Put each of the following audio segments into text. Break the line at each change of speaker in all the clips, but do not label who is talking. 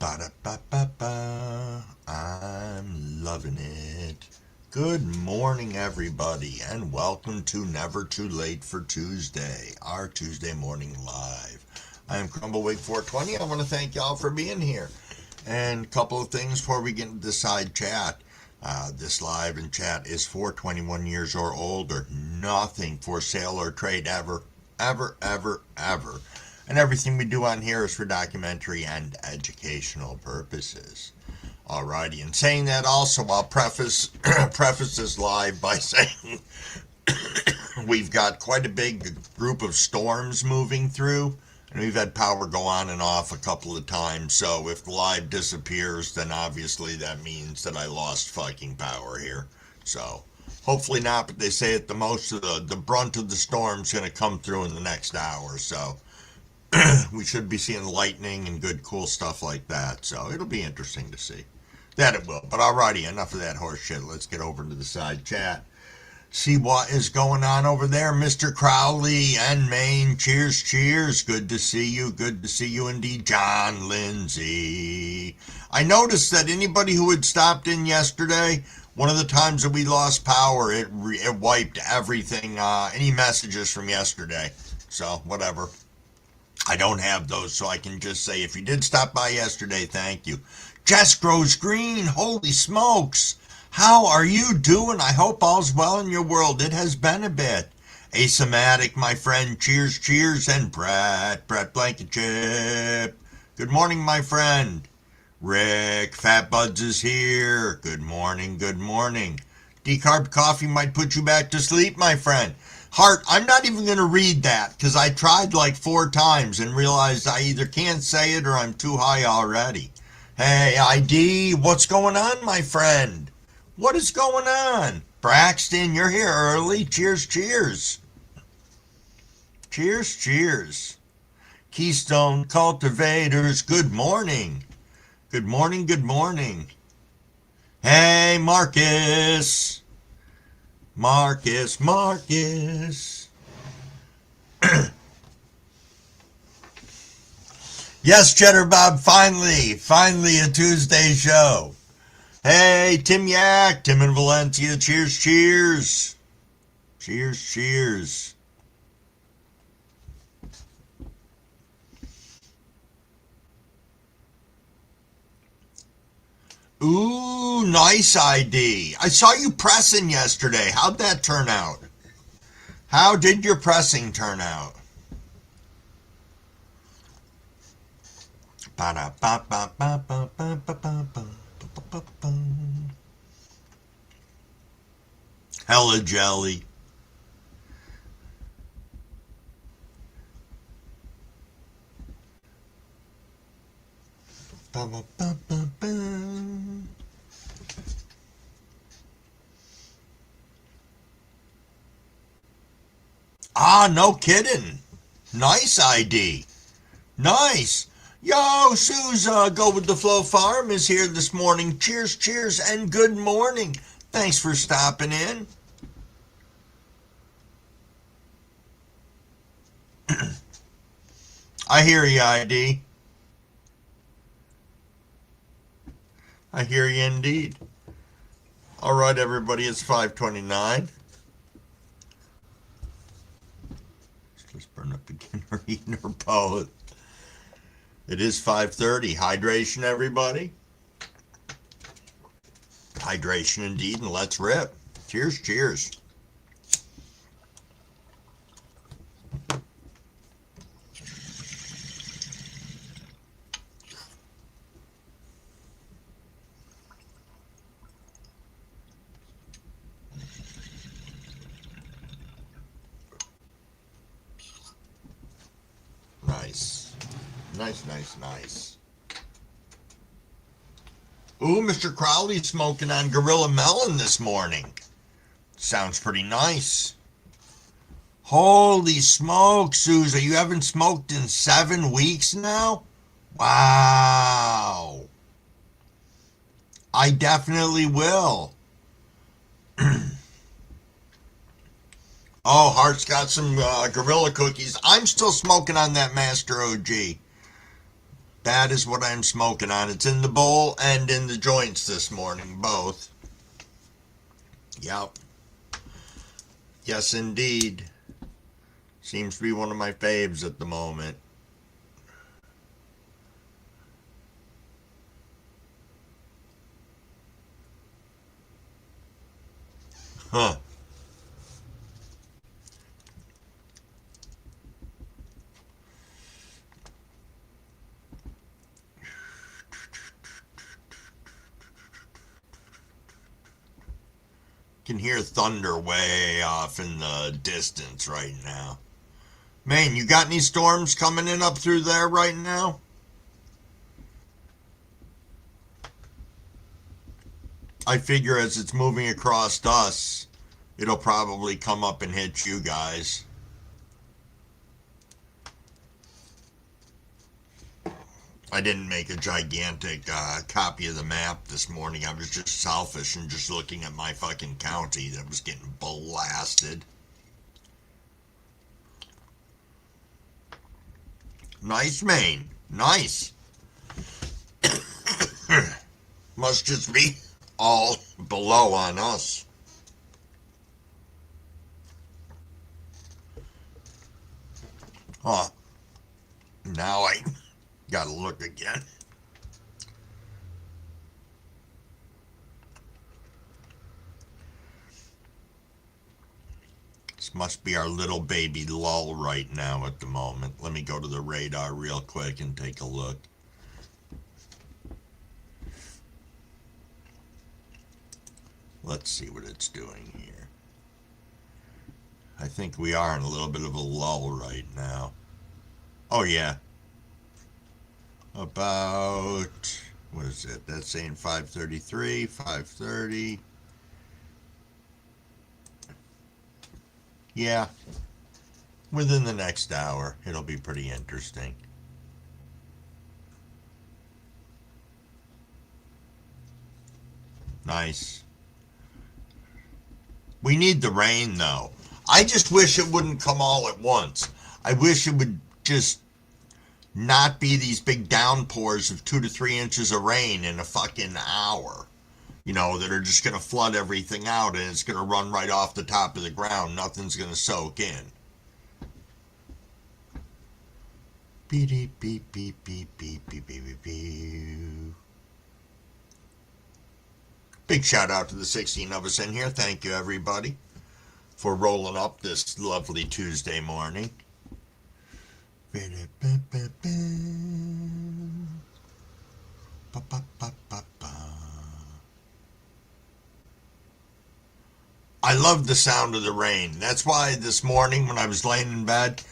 Ba-da-ba-ba-ba. I'm loving it. Good morning, everybody, and welcome to Never Too Late for Tuesday, our Tuesday morning live. I am Crumbleweek 420. I want to thank y'all for being here. And a couple of things before we get into the side chat. This live and chat is for 21 years or older. Nothing for sale or trade ever, ever, ever, ever. And everything we do on here is for documentary and educational purposes. Alrighty, and saying that also, I'll preface this live by saying we've got quite a big group of storms moving through, and we've had power go on and off a couple of times, so if the live disappears, then obviously that means that I lost fucking power here. So, hopefully not, but they say that most of the brunt of the storm's going to come through in the next hour, so we should be seeing lightning and good cool stuff like that, so it'll be interesting to see. That it will. But alrighty, enough of that horse shit. Let's get over to the side chat. See what is going on over there, Mr. Crowley and Maine. Cheers, cheers. Good to see you. Good to see you indeed, John Lindsay. I noticed that anybody who had stopped in yesterday, one of the times that we lost power, it wiped everything, any messages from yesterday. So, whatever. I don't have those, so I can just say, if you did stop by yesterday, thank you. Jess Grows Green, holy smokes. How are you doing? I hope all's well in your world. It has been a bit. Asymatic, my friend. Cheers, cheers. And Brett Blankenship. Good morning, my friend. Rick, Fat Buds is here. Good morning, good morning. Decarb coffee might put you back to sleep, my friend. Hart, I'm not even going to read that because I tried like 4 times and realized I either can't say it or I'm too high already. Hey, ID, what's going on, my friend? What is going on? Braxton, you're here early. Cheers, cheers. Cheers, cheers. Keystone Cultivators, good morning. Good morning, good morning. Hey, Marcus. Marcus. Yes, Cheddar Bob, finally a Tuesday show. Hey, Tim Yak, Tim in Valencia, cheers, cheers. Cheers, cheers. Ooh, nice ID. I saw you pressing yesterday. How'd that turn out? How did your pressing turn out? Hella jelly. Ah, no kidding. Nice ID. Nice. Yo, Sousa, Go With The Flow Farm is here this morning. Cheers, cheers, and good morning. Thanks for stopping in. I hear you, ID. I hear you indeed. All right, everybody, it's 5:29. Let's burn up again or eating or both. It is 5:30. Hydration, everybody. Hydration indeed, and let's rip. Cheers, cheers. Nice. Ooh, Mr. Crowley's smoking on Gorilla Melon this morning. Sounds pretty nice. Holy smoke, Sousa. You haven't smoked in 7 weeks now? Wow. I definitely will. Oh, Hart's got some Gorilla cookies. I'm still smoking on that Master OG. That is what I'm smoking on. It's in the bowl and in the joints this morning, both. Yep. Yes, indeed. Seems to be one of my faves at the moment. Huh. Can hear thunder way off in the distance right now. Man, you got any storms coming in up through there right now? I figure as it's moving across us, it'll probably come up and hit you guys. I didn't make a gigantic copy of the map this morning. I was just selfish and just looking at my fucking county that was getting blasted. Nice, Maine. Nice. Must just be all below on us. Huh. Now I gotta look again. This must be our little baby lull right now at the moment. Let me go to the radar real quick and take a look. Let's see what it's doing here. I think we are in a little bit of a lull right now. Oh yeah. About, what is it? That's saying 5:33, 5:30. Yeah. Within the next hour, it'll be pretty interesting. Nice. We need the rain, though. I just wish it wouldn't come all at once. I wish it would just not be these big downpours of 2 to 3 inches of rain in a fucking hour. You know, that are just going to flood everything out and it's going to run right off the top of the ground. Nothing's going to soak in. Beep, beep, beep, beep, beep, beep, beep, beep, beep. Big shout out to the 16 of us in here. Thank you, everybody, for rolling up this lovely Tuesday morning. I love the sound of the rain. That's why this morning when I was laying in bed,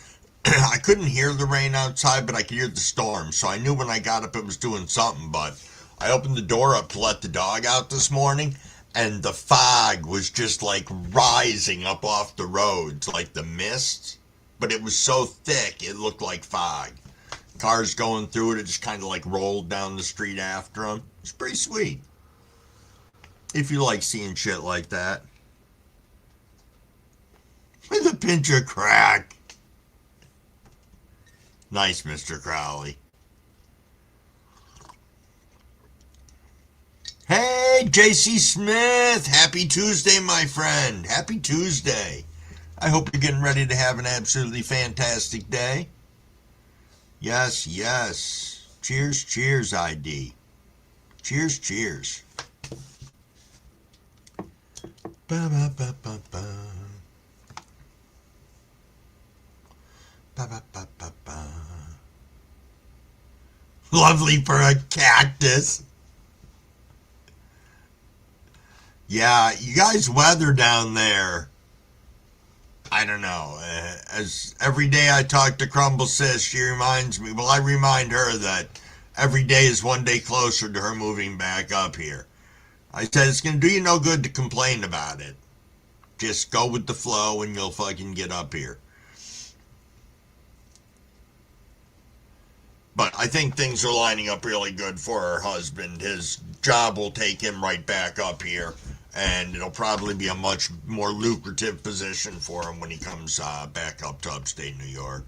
I couldn't hear the rain outside, but I could hear the storm. So I knew when I got up it was doing something, but I opened the door up to let the dog out this morning, and the fog was just like rising up off the roads, like the mist, but it was so thick it looked like fog. Cars going through it, it just kind of like rolled down the street after them. It's pretty sweet. If you like seeing shit like that. With a pinch of crack. Nice, Mr. Crowley. Hey, JC Smith. Happy Tuesday, my friend. Happy Tuesday. I hope you're getting ready to have an absolutely fantastic day. Yes, yes. Cheers, cheers, ID. Cheers, cheers. Ba, ba, ba, ba, ba. Ba, ba, ba, ba, ba. Lovely for a cactus. Yeah, you guys' weather down there, I don't know. As every day I talk to Crumble Sis, she reminds me, well, I remind her that every day is one day closer to her moving back up here. I said, it's going to do you no good to complain about it. Just go with the flow and you'll fucking get up here. But I think things are lining up really good for her husband. His job will take him right back up here, and it'll probably be a much more lucrative position for him when he comes back up to upstate New York.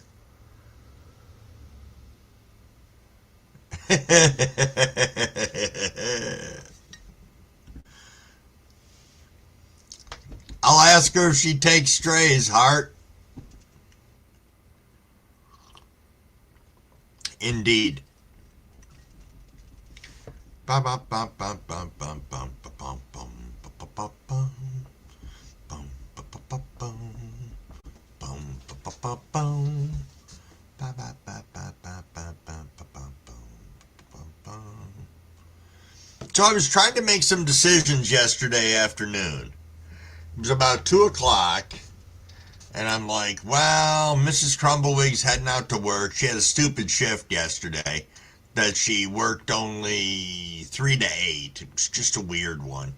I'll ask her if she takes strays, Hart. Indeed. Bum, bum, bum, bum, bum, bum, bum, bum, bum, bum, bum, bum, bum, bum, bum, bum, bum, bum, bum, bum. So I was trying to make some decisions yesterday afternoon. It was about 2 o'clock, and I'm like, well, Mrs. Crumblewigg's heading out to work. She had a stupid shift yesterday that she worked only 3 to 8. It was just a weird one.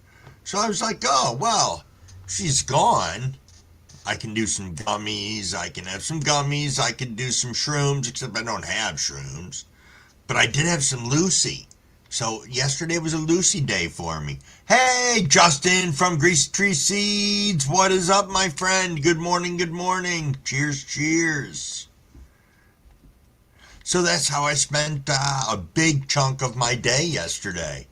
So I was like, oh, well, she's gone. I can do some gummies. I can have some gummies. I can do some shrooms, except I don't have shrooms. But I did have some Lucy. So yesterday was a Lucy day for me. Hey, Justin from Greasy Tree Seeds. What is up, my friend? Good morning, good morning. Cheers, cheers. So that's how I spent a big chunk of my day yesterday.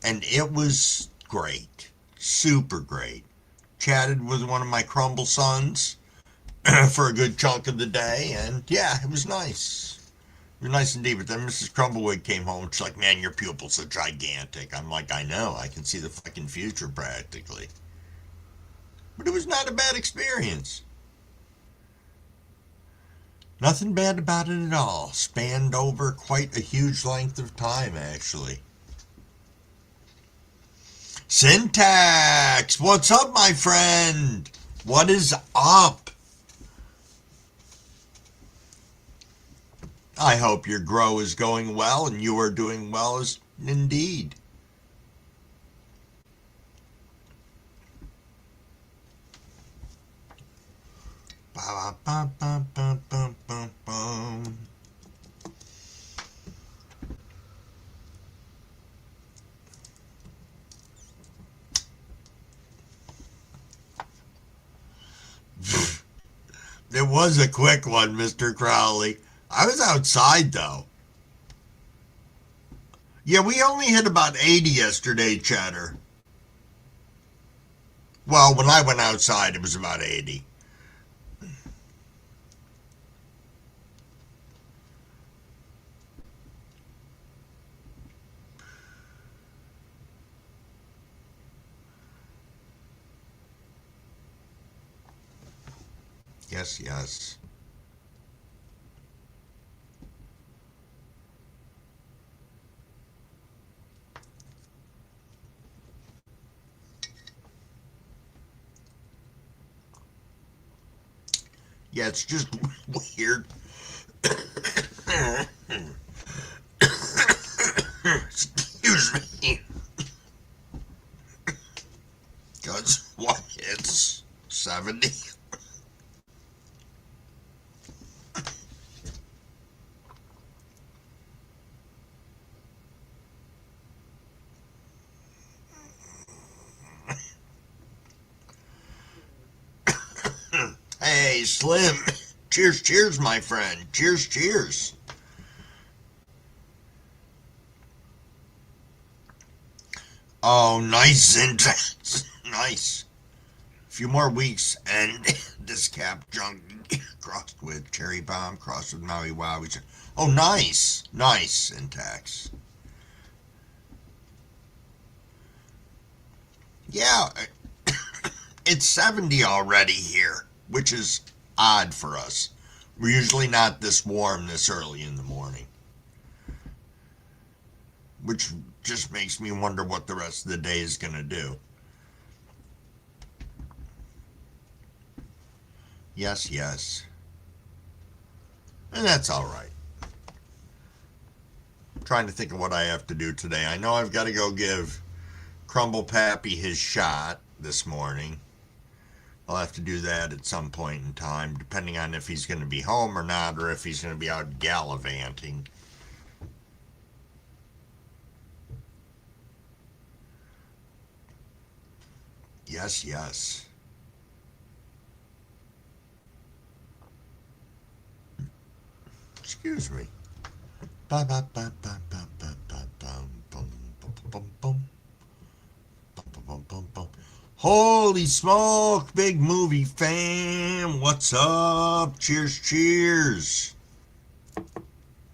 And it was great. Super great. Chatted with one of my Crumble sons for a good chunk of the day. And yeah, it was nice. It was nice indeed. But then Mrs. Crumblewig came home. She's like, man, your pupils are gigantic. I'm like, I know. I can see the fucking future practically. But it was not a bad experience. Nothing bad about it at all. Spanned over quite a huge length of time, actually. Syntax! What's up, my friend? What is up? I hope your grow is going well and you are doing well as indeed. Ba, ba, ba, ba, ba, ba, ba. It was a quick one, Mr. Crowley. I was outside, though. Yeah, we only hit about 80 yesterday, Cheddar. Well, when I went outside, it was about 80. Yes, yes. Yeah, it's just weird. Excuse me. Because what? It's 70. Hey, Slim. Cheers, cheers, my friend. Cheers, cheers. Oh, nice syntax. Nice. A few more weeks and this cap junk crossed with cherry bomb, crossed with Maui Wowie. Oh, nice. Nice syntax. Yeah, it's 70 already here, which is odd for us. We're usually not this warm this early in the morning, which just makes me wonder what the rest of the day is going to do. Yes, yes. And that's all right. I'm trying to think of what I have to do today. I know I've got to go give Crumble Pappy his shot this morning. I'll have to do that at some point in time, depending on if he's going to be home or not, or if he's going to be out gallivanting. Yes, yes. Excuse me. Ba ba ba ba ba Holy smoke, big movie fam. What's up? Cheers, cheers.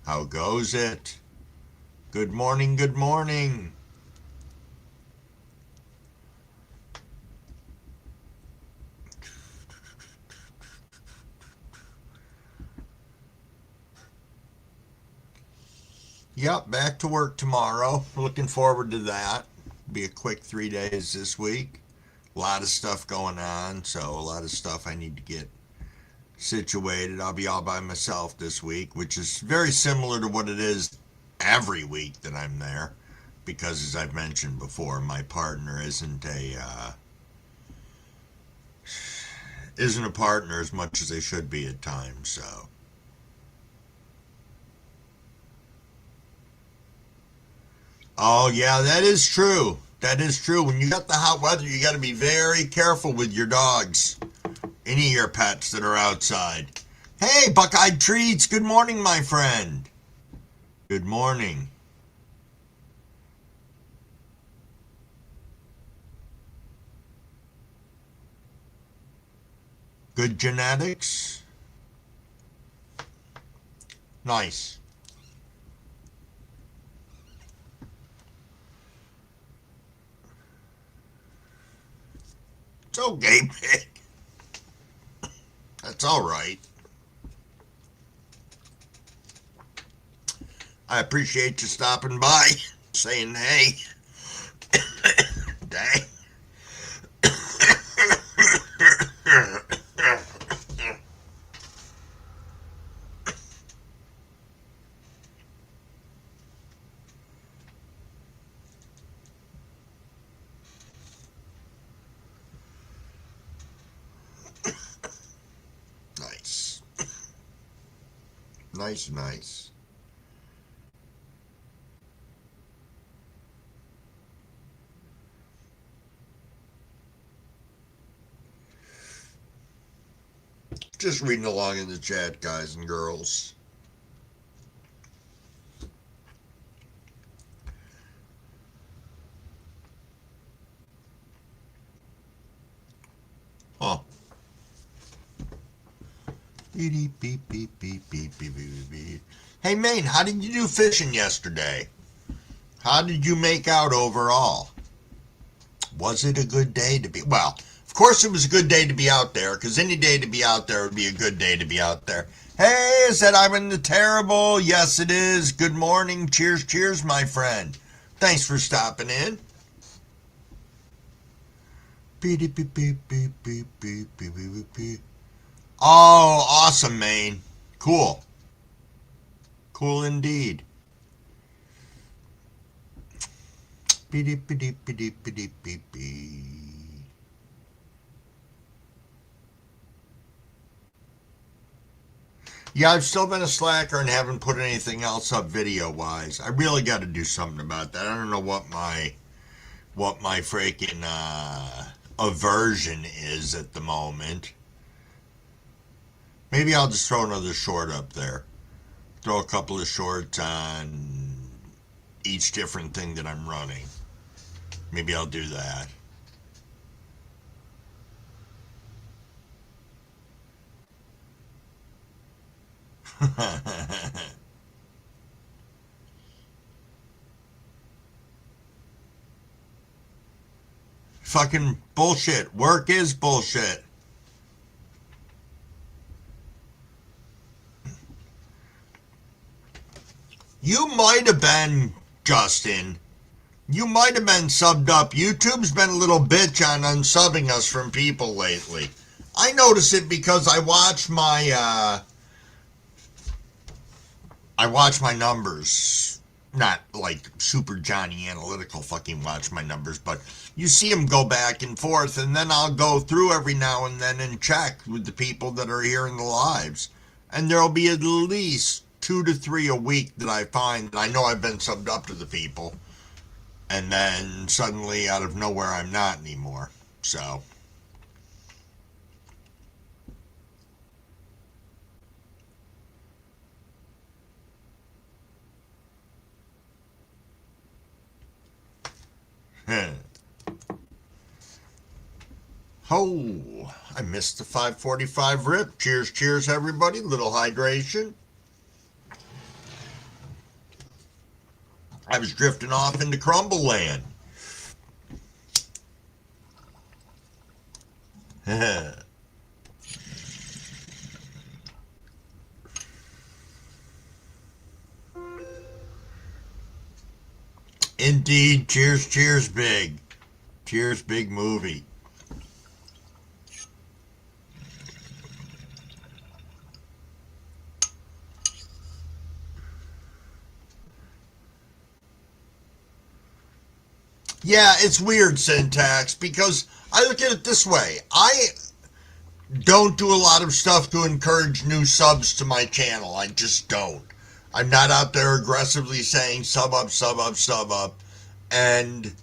How goes it? Good morning, good morning. Yep, back to work tomorrow. Looking forward to that. Be a quick 3 days this week. A lot of stuff going on, so a lot of stuff I need to get situated. I'll be all by myself this week, which is very similar to what it is every week that I'm there, because as I've mentioned before, my partner isn't a partner as much as they should be at times. So, oh yeah, that is true. That is true. When you got the hot weather, you got to be very careful with your dogs, any of your pets that are outside. Hey, Buckeye Treats. Good morning, my friend. Good morning. Good genetics. Nice. It's okay, Pig. That's all right. I appreciate you stopping by, saying hey. Dang. Nice. Nice, nice. Just reading along in the chat, guys and girls. Huh. Beep, beep, beep, beep, beep, beep, beep, beep. Hey, Maine, how did you do fishing yesterday? How did you make out overall? Was it a good day to be? Well, of course it was a good day to be out there, because any day to be out there would be a good day to be out there. Hey, is that Ivan the Terrible? Yes, it is. Good morning. Cheers, cheers, my friend. Thanks for stopping in. Beep, beep, beep, beep, beep, beep, beep, beep, beep, beep. Oh, awesome, Maine. Cool. Cool indeed. Beep, beep, beep, beep, beep, beep, beep, beep. Yeah, I've still been a slacker and haven't put anything else up video wise. I really got to do something about that. I don't know what my freaking aversion is at the moment. Maybe I'll just throw another short up there. Throw a couple of shorts on each different thing that I'm running. Maybe I'll do that. Fucking bullshit. Work is bullshit. You might have been, Justin. You might have been subbed up. YouTube's been a little bitch on unsubbing us from people lately. I notice it because I watch my numbers. Not like super Johnny analytical fucking watch my numbers, but you see them go back and forth, and then I'll go through every now and then and check with the people that are here in the lives. And there'll be at least 2 to 3 a week that I find that I know I've been subbed up to the people. And then suddenly out of nowhere I'm not anymore. So Oh, I missed the 5:45 rip. Cheers, cheers, everybody. Little hydration. I was drifting off into Crumble Land. Indeed, cheers, cheers, big. Cheers, big movie. Yeah, it's weird, Syntax, because I look at it this way. I don't do a lot of stuff to encourage new subs to my channel. I just don't. I'm not out there aggressively saying sub up, sub up, sub up. And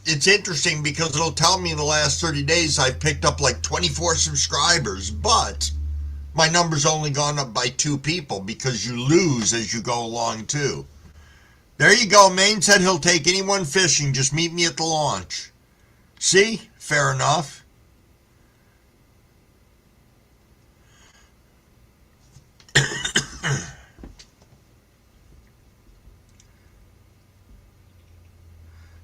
it's interesting because it'll tell me in the last 30 days I've picked up like 24 subscribers, but my number's only gone up by 2 people because you lose as you go along too. There you go. Maine said he'll take anyone fishing. Just meet me at the launch. See? Fair enough.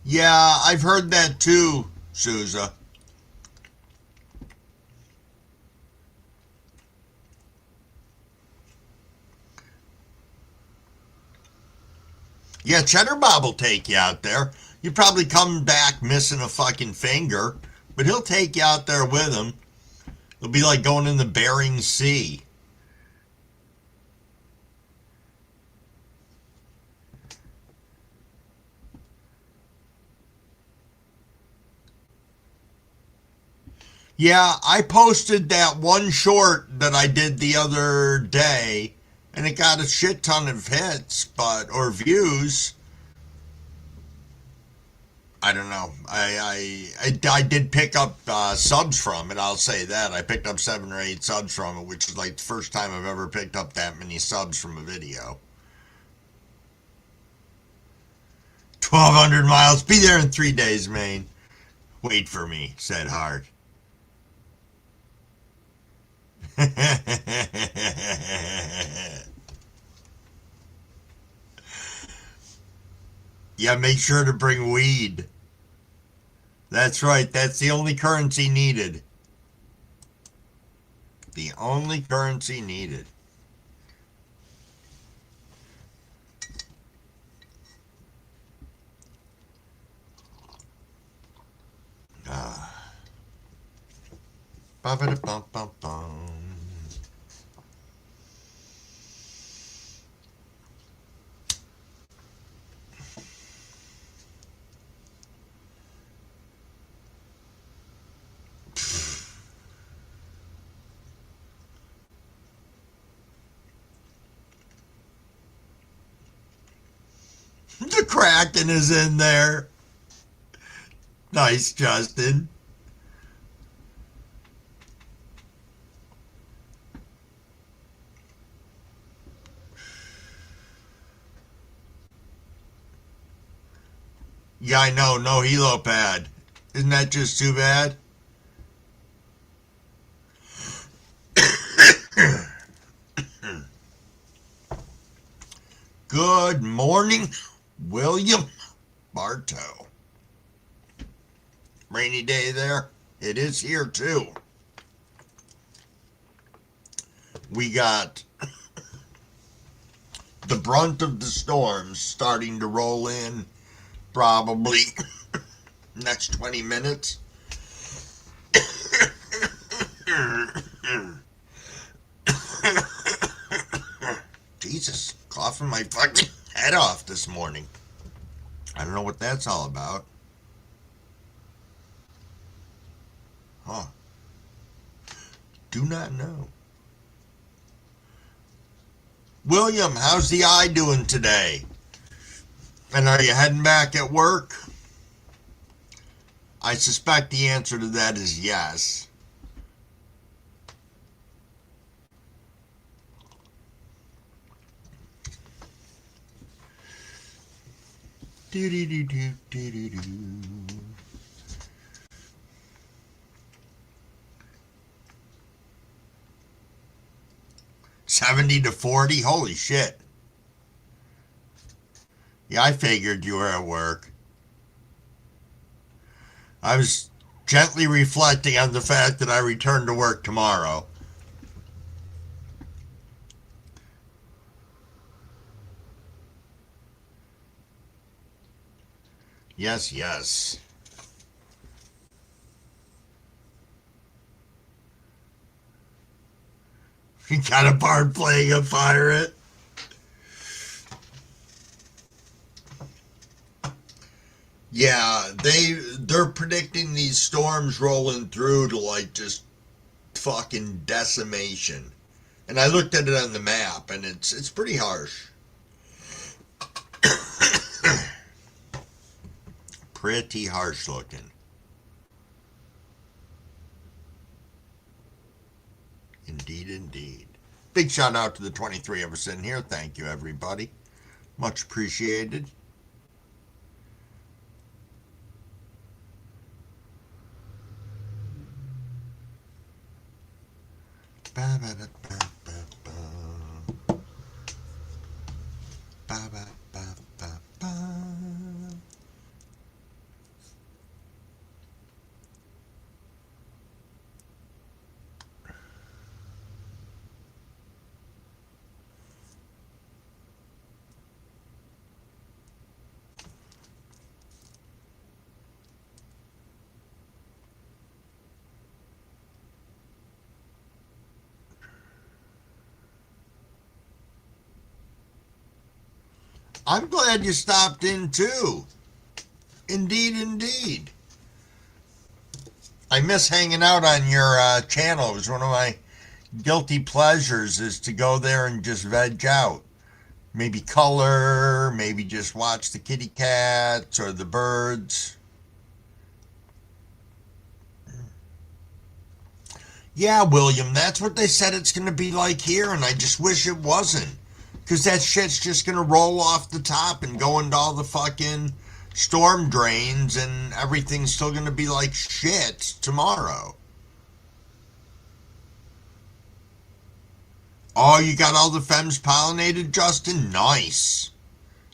Yeah, I've heard that too, Souza. Yeah, Cheddar Bob will take you out there. You probably come back missing a fucking finger, but he'll take you out there with him. It'll be like going in the Bering Sea. Yeah, I posted that one short that I did the other day, and it got a shit ton of hits, or views. I don't know. I did pick up subs from it. I'll say that I picked up 7 or 8 subs from it, which is like the first time I've ever picked up that many subs from a video. 1,200 miles. Be there in 3 days, Maine. Wait for me," said Hart. Yeah, make sure to bring weed. That's right. That's the only currency needed. The only currency needed. Ah. Ba-ba-da-bum-bum-bum. The Kraken is in there. Nice, Justin. Yeah, I know. No helipad. Isn't that just too bad? Good morning, William Bartow. Rainy day there. It is here too. We got the brunt of the storms starting to roll in probably next 20 minutes. Jesus, coughing my fucking head off this morning. I don't know what that's all about. Huh. Do not know. William, how's the eye doing today? And are you heading back at work? I suspect the answer to that is yes. Do-do-do-do-do-do-do. 70 to 40? Holy shit. Yeah, I figured you were at work. I was gently reflecting on the fact that I return to work tomorrow. Yes, yes. You got a part playing a pirate? Yeah, they're predicting these storms rolling through to like just fucking decimation. And I looked at it on the map and it's pretty harsh. Pretty harsh looking. Indeed, indeed. Big shout out to the 23 of us in here. Thank you, everybody. Much appreciated. Ba ba da ba ba ba. Ba ba ba ba ba. I'm glad you stopped in too. Indeed, indeed. I miss hanging out on your channel. It was one of my guilty pleasures is to go there and just veg out. Maybe color, maybe just watch the kitty cats or the birds. Yeah, William, that's what they said it's going to be like here, and I just wish it wasn't. Because that shit's just going to roll off the top and go into all the fucking storm drains, and everything's still going to be like shit tomorrow. Oh, you got all the femmes pollinated, Justin? Nice.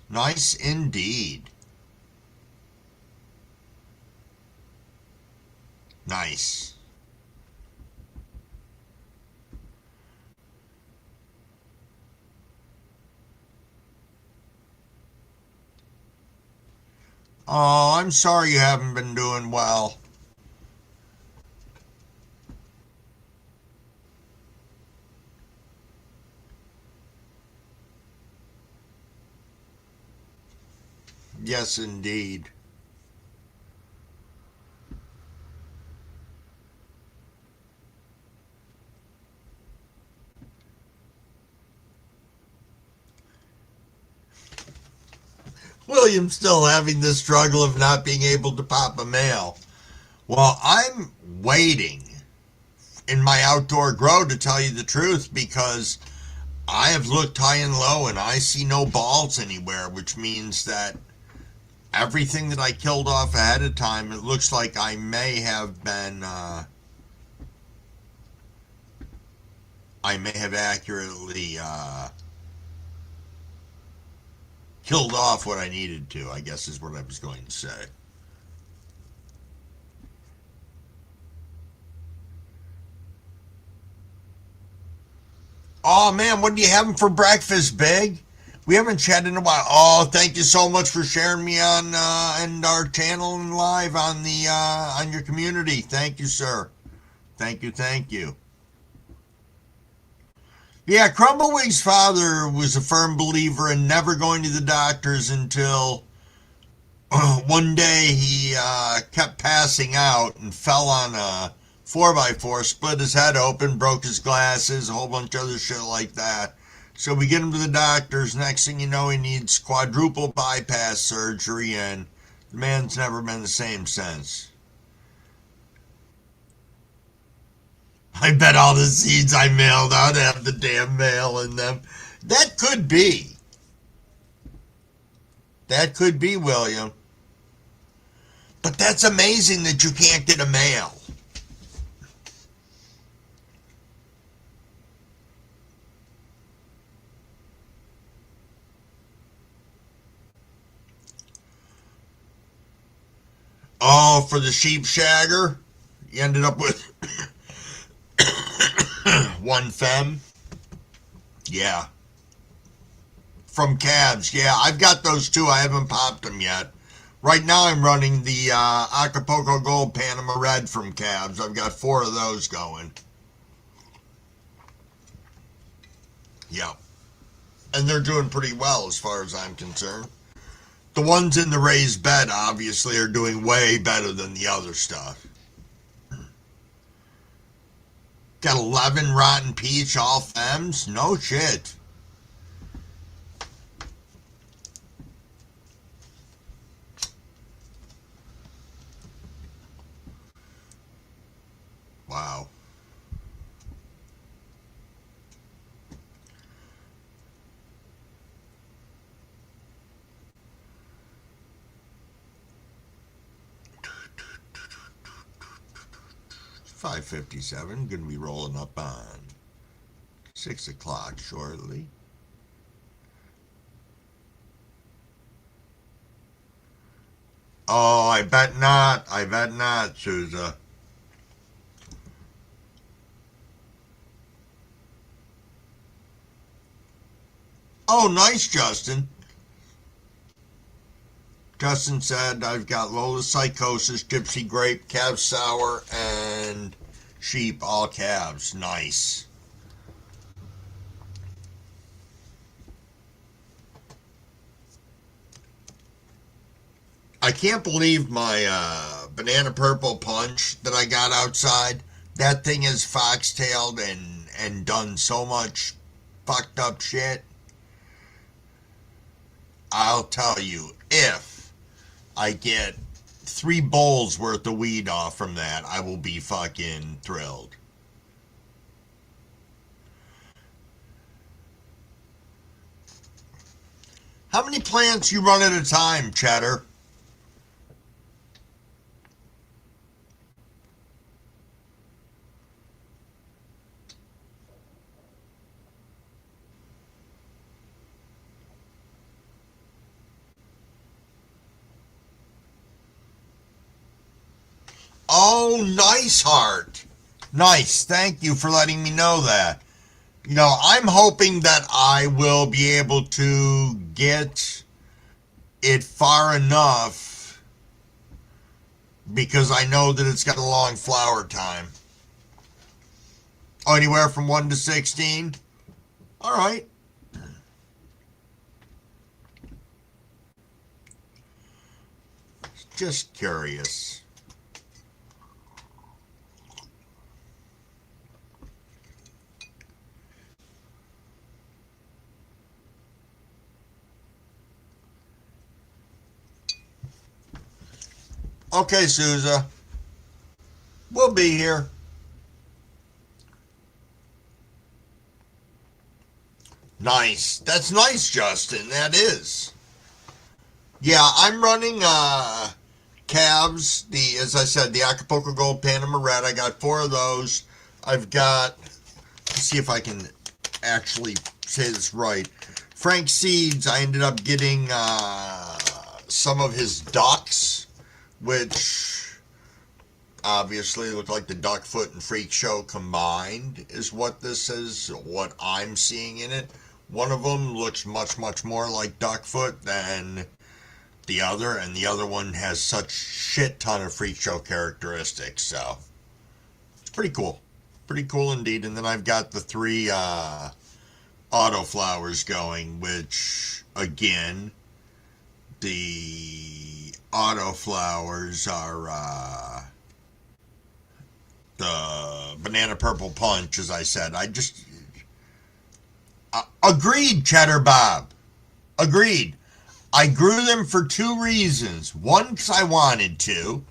Nice indeed. Nice. Oh, I'm sorry you haven't been doing well. Yes, indeed. William's still having the struggle of not being able to pop a male. Well, I'm waiting in my outdoor grow to tell you the truth because I have looked high and low and I see no balls anywhere, which means that everything that I killed off ahead of time, it looks like I may have been, I may have accurately killed off what I needed to, I guess is what I was going to say. Oh man, what are you having for breakfast, Big? We haven't chatted in a while. Oh, thank you so much for sharing me on and our channel and live on the on your community. Thank you, sir. Thank you, thank you. Yeah, Crumblewink's father was a firm believer in never going to the doctors until one day he kept passing out and fell on a 4x4, split his head open, broke his glasses, a whole bunch of other shit like that. So we get him to the doctors. Next thing you know, he needs quadruple bypass surgery, and the man's never been the same since. I bet all the seeds I mailed out have the damn mail in them. That could be. That could be, William. But that's amazing that you can't get a mail. Oh, for the sheep shagger, you ended up with one fem. Yeah. From calves. Yeah, I've got those too. I haven't popped them yet. Right now I'm running the Acapulco Gold Panama Red from calves. I've got 4 of those going. Yep. And they're doing pretty well as far as I'm concerned. The ones in the raised bed obviously are doing way better than the other stuff. Got 11 rotten peach, all femmes? No shit. Wow. $5.57. Gonna be rolling up on 6 o'clock shortly. Oh, I bet not. I bet not, Sousa. Oh, nice, Justin. Justin said, I've got Lola's Psychosis, Gypsy Grape, Calf Sour, and Sheep, all calves. Nice. I can't believe my banana purple punch that I got outside. That thing is foxtailed and done so much fucked up shit. I'll tell you, if I get 3 bowls worth of weed off from that, I will be fucking thrilled. How many plants you run at a time, Cheddar? Oh, nice, Heart. Nice. Thank you for letting me know that. I'm hoping that I will be able to get it far enough because I know that it's got a long flower time. Oh, anywhere from 1 to 16? All right. Just curious. Okay, Sousa. We'll be here. Nice. That's nice, Justin. That is. Yeah, I'm running calves. As I said, the Acapulco Gold Panama Red. I got 4 of those. I've got. Let's see if I can actually say this right. Frank Seeds. I ended up getting some of his ducks, which obviously look like the Duck Foot and Freak Show combined is what this is, what I'm seeing in it. One of them looks much, much more like Duckfoot than the other, and the other one has such shit ton of Freak Show characteristics, so it's pretty cool. Pretty cool indeed. And then I've got the 3 auto flowers going, which, again, the auto flowers are the banana purple punch, as I said. Agreed, Cheddar Bob. Agreed. I grew them for 2 reasons. 1, because I wanted to,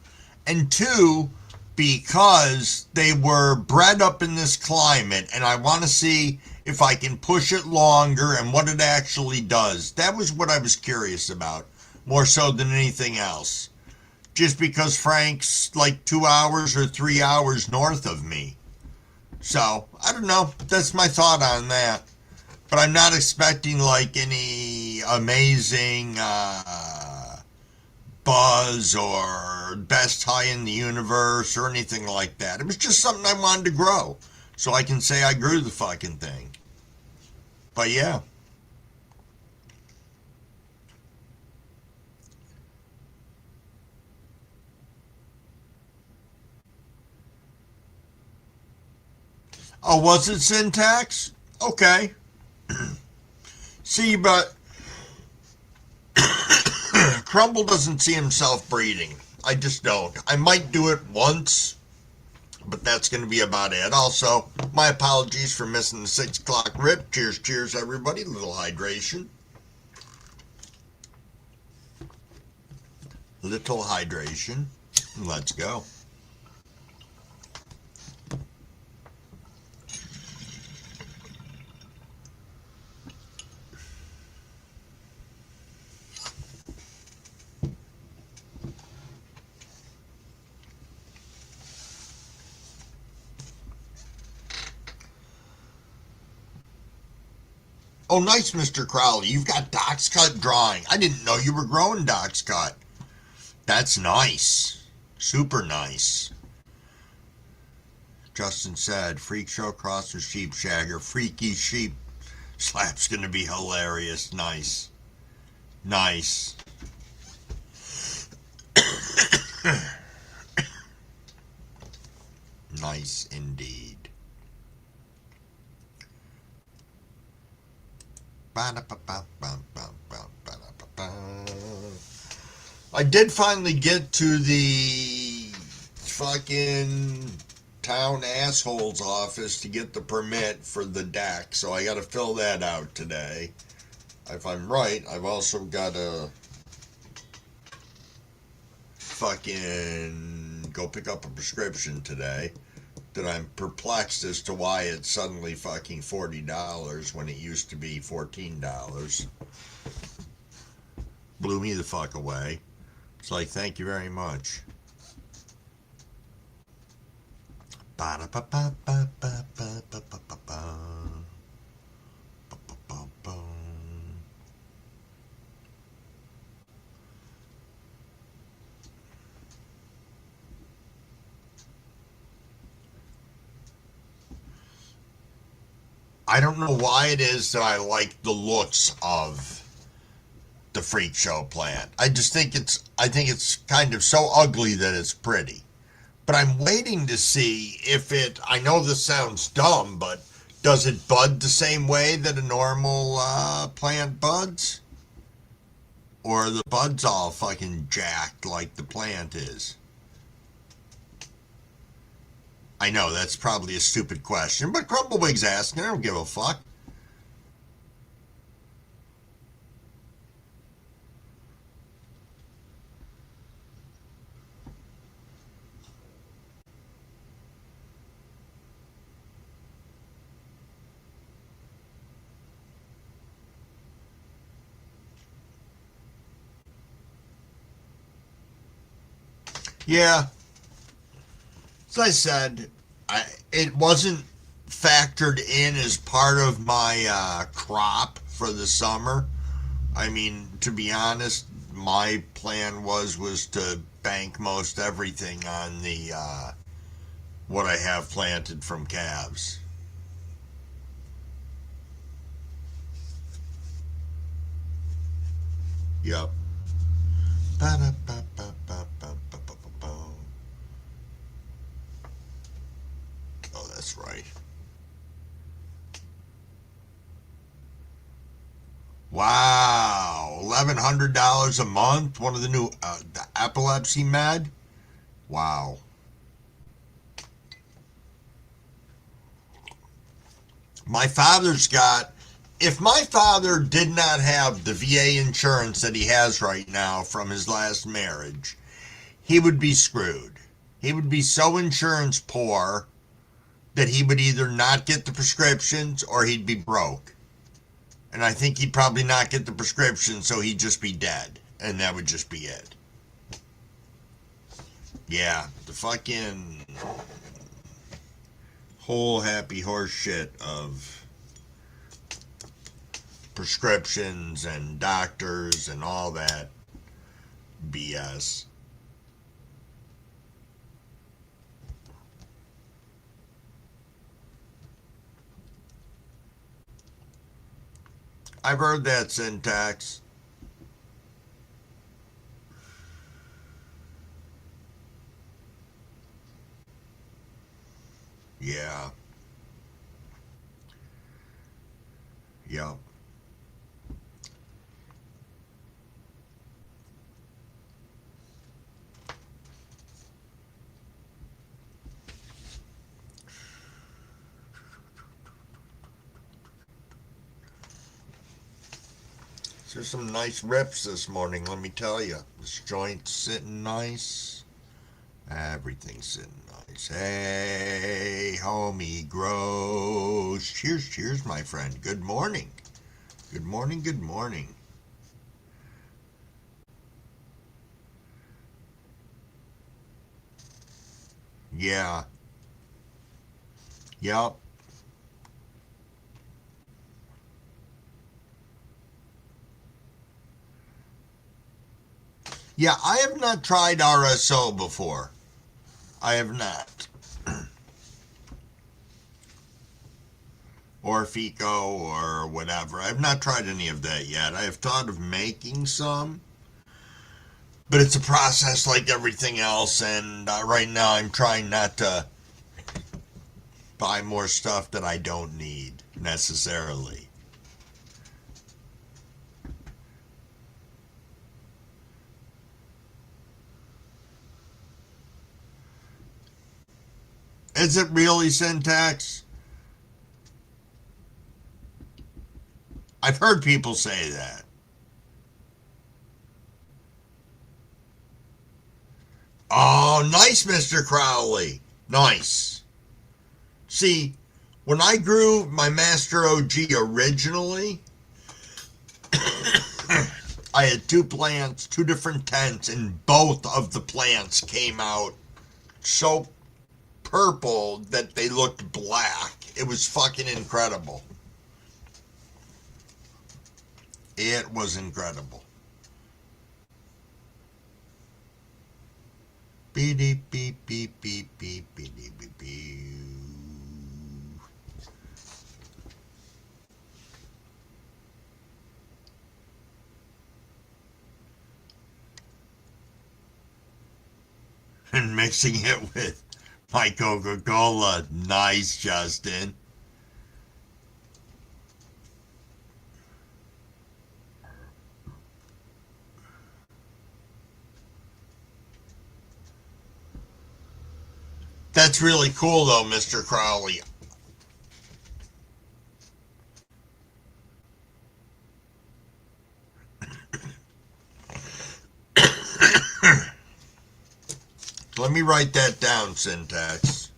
and 2, because they were bred up in this climate, and I want to see if I can push it longer and what it actually does. That was what I was curious about, more so than anything else. Just because Frank's like 2 hours or 3 hours north of me. So, I don't know. That's my thought on that. But I'm not expecting like any amazing buzz or or best high in the universe or anything like that. It was just something I wanted to grow. So I can say I grew the fucking thing. But yeah. Oh, was it syntax? Okay. See, but Crumble doesn't see himself breeding. I just don't. I might do it once, but that's going to be about it. Also, my apologies for missing the 6 o'clock rip. Cheers, cheers, everybody. Little hydration. Little hydration. Let's go. Oh, nice, Mr. Crowley. You've got Doc's Cut drawing. I didn't know you were growing Doc's Cut. That's nice. Super nice. Justin said, Freak Show cross with Sheep Shagger. Freaky Sheep slap's gonna be hilarious. Nice. Nice. Nice indeed. I did finally get to the fucking town asshole's office to get the permit for the deck, so I gotta fill that out today. If I'm right, I've also gotta fucking go pick up a prescription today. That I'm perplexed as to why it's suddenly fucking $40 when it used to be $14. Blew me the fuck away. It's like, thank you very much. I don't know why it is that I like the looks of the Freak Show plant. I think it's kind of so ugly that it's pretty. But I'm waiting to see if I know this sounds dumb, but does it bud the same way that a normal plant buds? Or are the buds all fucking jacked like the plant is? I know, that's probably a stupid question, but Crumblewig's asking. I don't give a fuck. Yeah. As I said, it wasn't factored in as part of my crop for the summer. I mean, to be honest, my plan was to bank most everything on the what I have planted from calves. Yep. Oh, that's right. Wow, $1,100 a month. One of the new the epilepsy med. Wow. My father's got. If my father did not have the VA insurance that he has right now from his last marriage, he would be screwed. He would be so insurance poor that he would either not get the prescriptions or he'd be broke. And I think he'd probably not get the prescription, so he'd just be dead. And that would just be it. Yeah, the fucking whole happy horse shit of prescriptions and doctors and all that BS. I've heard that syntax. Yeah. Yep. There's some nice rips this morning, let me tell you. This joint's sitting nice. Everything's sitting nice. Hey, homie grows. Cheers, cheers, my friend. Good morning. Good morning, good morning. Yeah. Yep. Yeah, I have not tried RSO before. I have not. Or FICO or whatever. I've not tried any of that yet. I have thought of making some, but it's a process like everything else, and right now I'm trying not to buy more stuff that I don't need necessarily. Is it really syntax? I've heard people say that. Oh, nice, Mr. Crowley. Nice. See, when I grew my Master OG originally, I had two plants, two different tents, and both of the plants came out so purple that they looked black. It was fucking incredible. It was incredible. Beep, beep, beep, beep, beep, beep, beep, beep, beep. And mixing it with my Coca-Cola. Nice, Justin. That's really cool, though, Mr. Crowley. Let me write that down, syntax.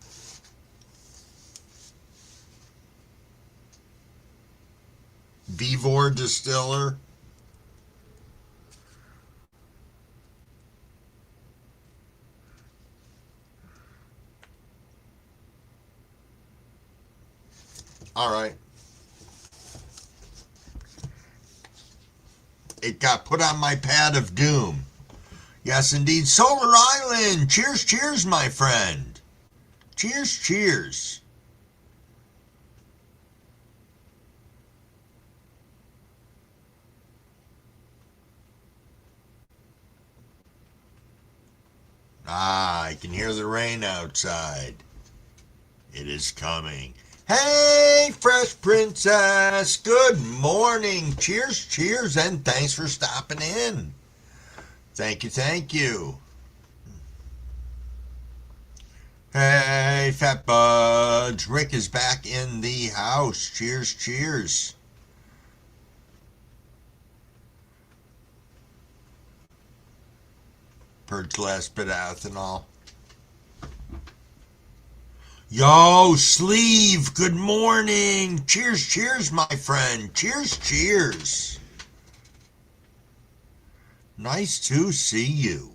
Vivor Distiller. All right. It got put on my pad of doom. Yes, indeed. Solar Island. Cheers, cheers, my friend. Cheers, cheers. Ah, I can hear the rain outside. It is coming. Hey, Fresh Princess. Good morning. Cheers, cheers, and thanks for stopping in. Thank you, thank you. Hey, Fat Buds. Rick is back in the house. Cheers, cheers. Purge last bit of ethanol. Yo, Sleeve, good morning. Cheers, cheers, my friend. Cheers, cheers. Nice to see you.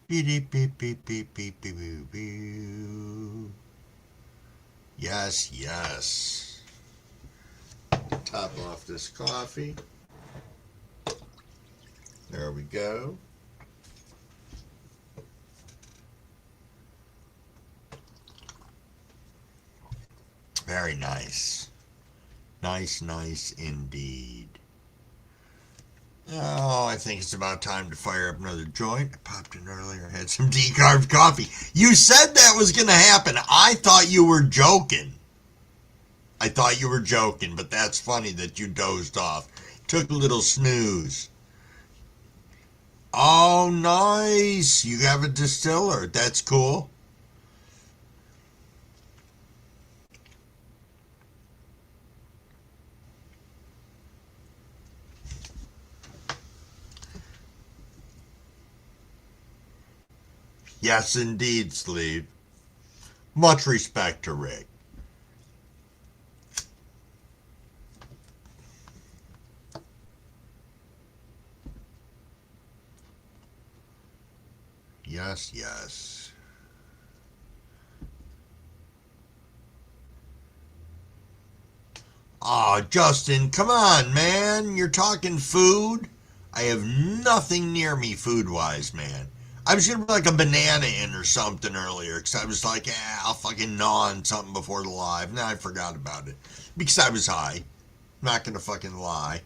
Beep, beep, beep, beep, beep, beep, beep, beep. Yes, yes. Top off this coffee. There we go. Very nice. Nice, nice indeed. Oh, I think it's about time to fire up another joint. I popped in earlier, had some decarb coffee. You said that was going to happen. I thought you were joking. But that's funny that you dozed off. Took a little snooze. Oh, nice. You have a distiller. That's cool. Yes, indeed, Sleeve. Much respect to Rick. Yes, yes. Aw, Justin, come on, man. You're talking food? I have nothing near me food-wise, man. I was gonna put like a banana in or something earlier because I was like, I'll fucking gnaw on something before the live. Now I forgot about it because I was high. Not gonna fucking lie.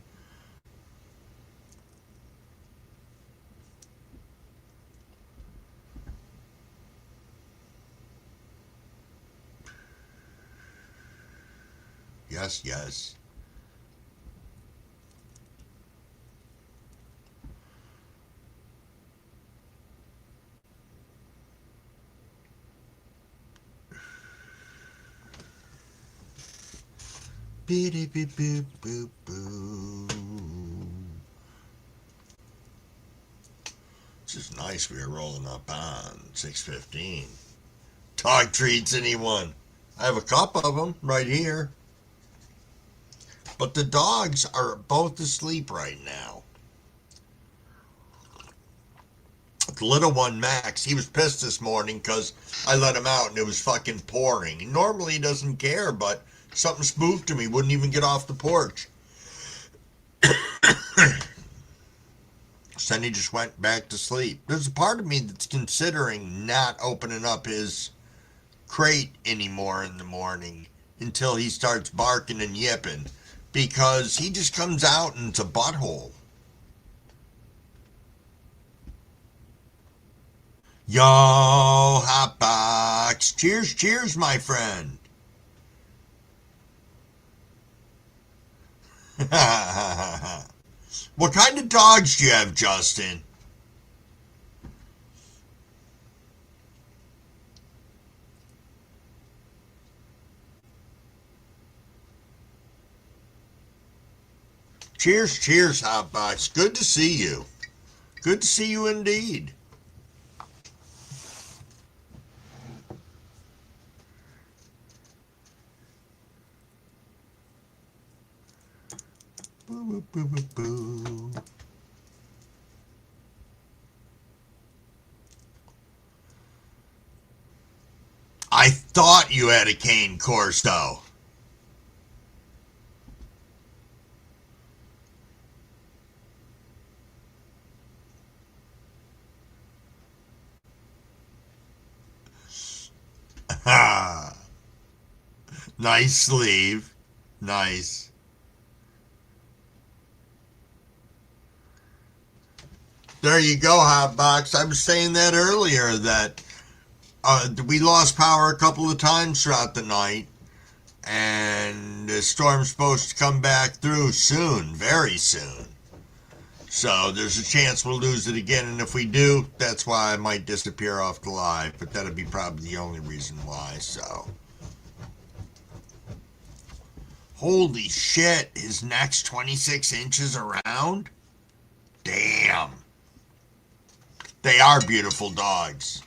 Yes, yes. Beep beep boop boop boo. It's just nice we are rolling up on 6:15. Dog treats, anyone? I have a cup of them right here. But the dogs are both asleep right now. The little one, Max, he was pissed this morning because I let him out and it was fucking pouring. Normally he doesn't care, but something spooked him. He wouldn't even get off the porch. So then he just went back to sleep. There's a part of me that's considering not opening up his crate anymore in the morning until he starts barking and yipping because he just comes out and it's a butthole. Yo, Hotbox. Cheers, cheers, my friend. What kind of dogs do you have, Justin? Cheers, cheers, Hotbox. Good to see you. Good to see you indeed. Boo, boo, boo, boo. I thought you had a cane Corso. Nice sleeve. Nice. There you go, Hotbox. I was saying that earlier that we lost power a couple of times throughout the night, and the storm's supposed to come back through soon, very soon. So there's a chance we'll lose it again, and if we do, that's why I might disappear off the live, but that'll be probably the only reason why, so. Holy shit, his neck's 26 inches around? Damn. They are beautiful dogs.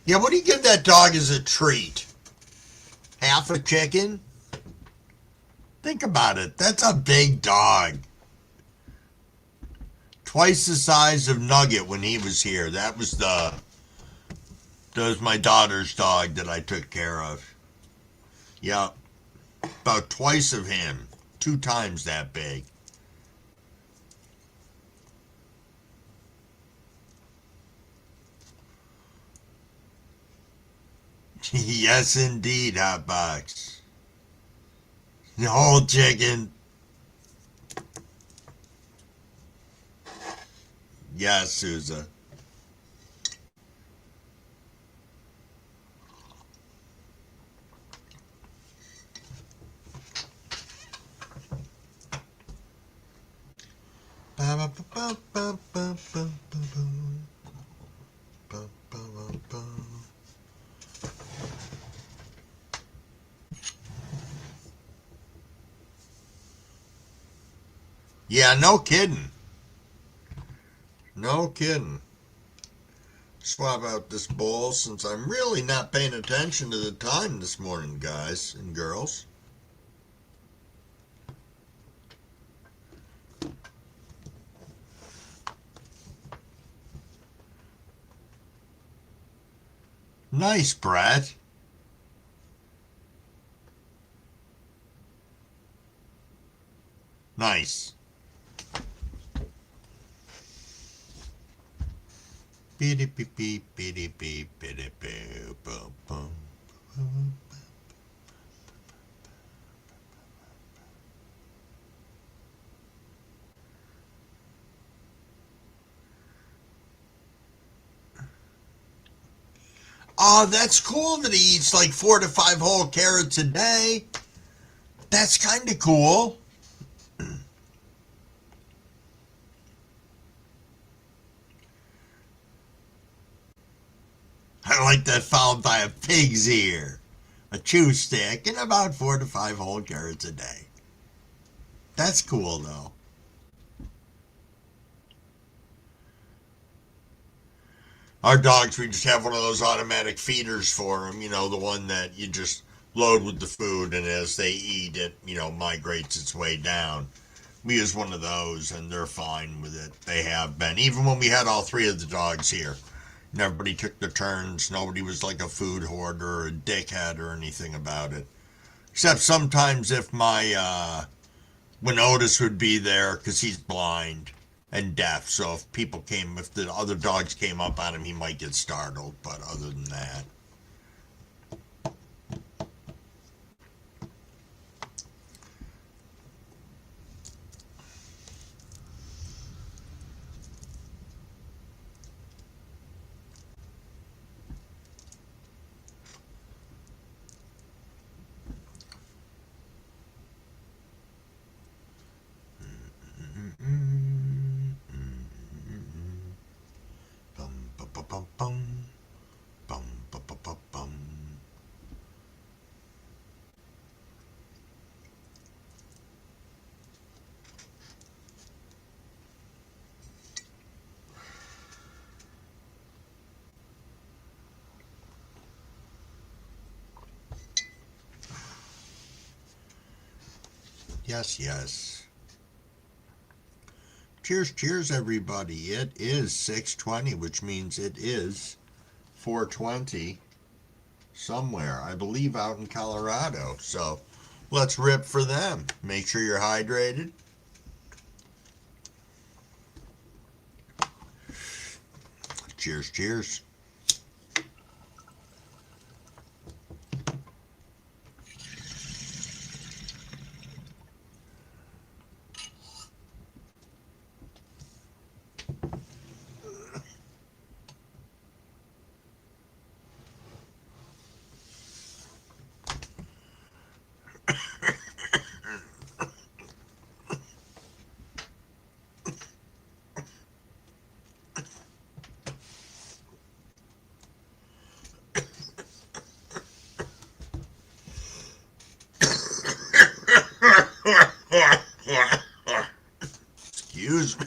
Yeah, what do you give that dog as a treat? Half a chicken? Think about it. That's a big dog. Twice the size of Nugget when he was here. That was the That was my daughter's dog that I took care of. Yep, about twice of him, 2 times that big. Yes, indeed, Hotbox. The whole chicken. Yes, Sousa. Yeah, no kidding. No kidding. Swap out this bowl since I'm really not paying attention to the time this morning, guys and girls. Nice, Brett. Nice. Beep beep beep beep beep beep beep boom boom. Oh, that's cool that he eats like 4 to 5 whole carrots a day. That's kind of cool. I like that followed by a pig's ear, a chew stick, and about 4 to 5 whole carrots a day. That's cool, though. Our dogs, we just have one of those automatic feeders for them, the one that you just load with the food, and as they eat, it, migrates its way down. We use one of those, and they're fine with it. They have been. Even when we had all 3 of the dogs here, nobody took their turns. Nobody was like a food hoarder or a dickhead or anything about it. Except sometimes if when Otis would be there, because he's blind and deaf, so if the other dogs came up on him, he might get startled. But other than that, bum bum bum bum bum bum bum bum bum. Yes, yes. Cheers, cheers, everybody. It is 6:20, which means it is 4:20 somewhere, I believe out in Colorado. So let's rip for them. Make sure you're hydrated. Cheers, cheers. Excuse me.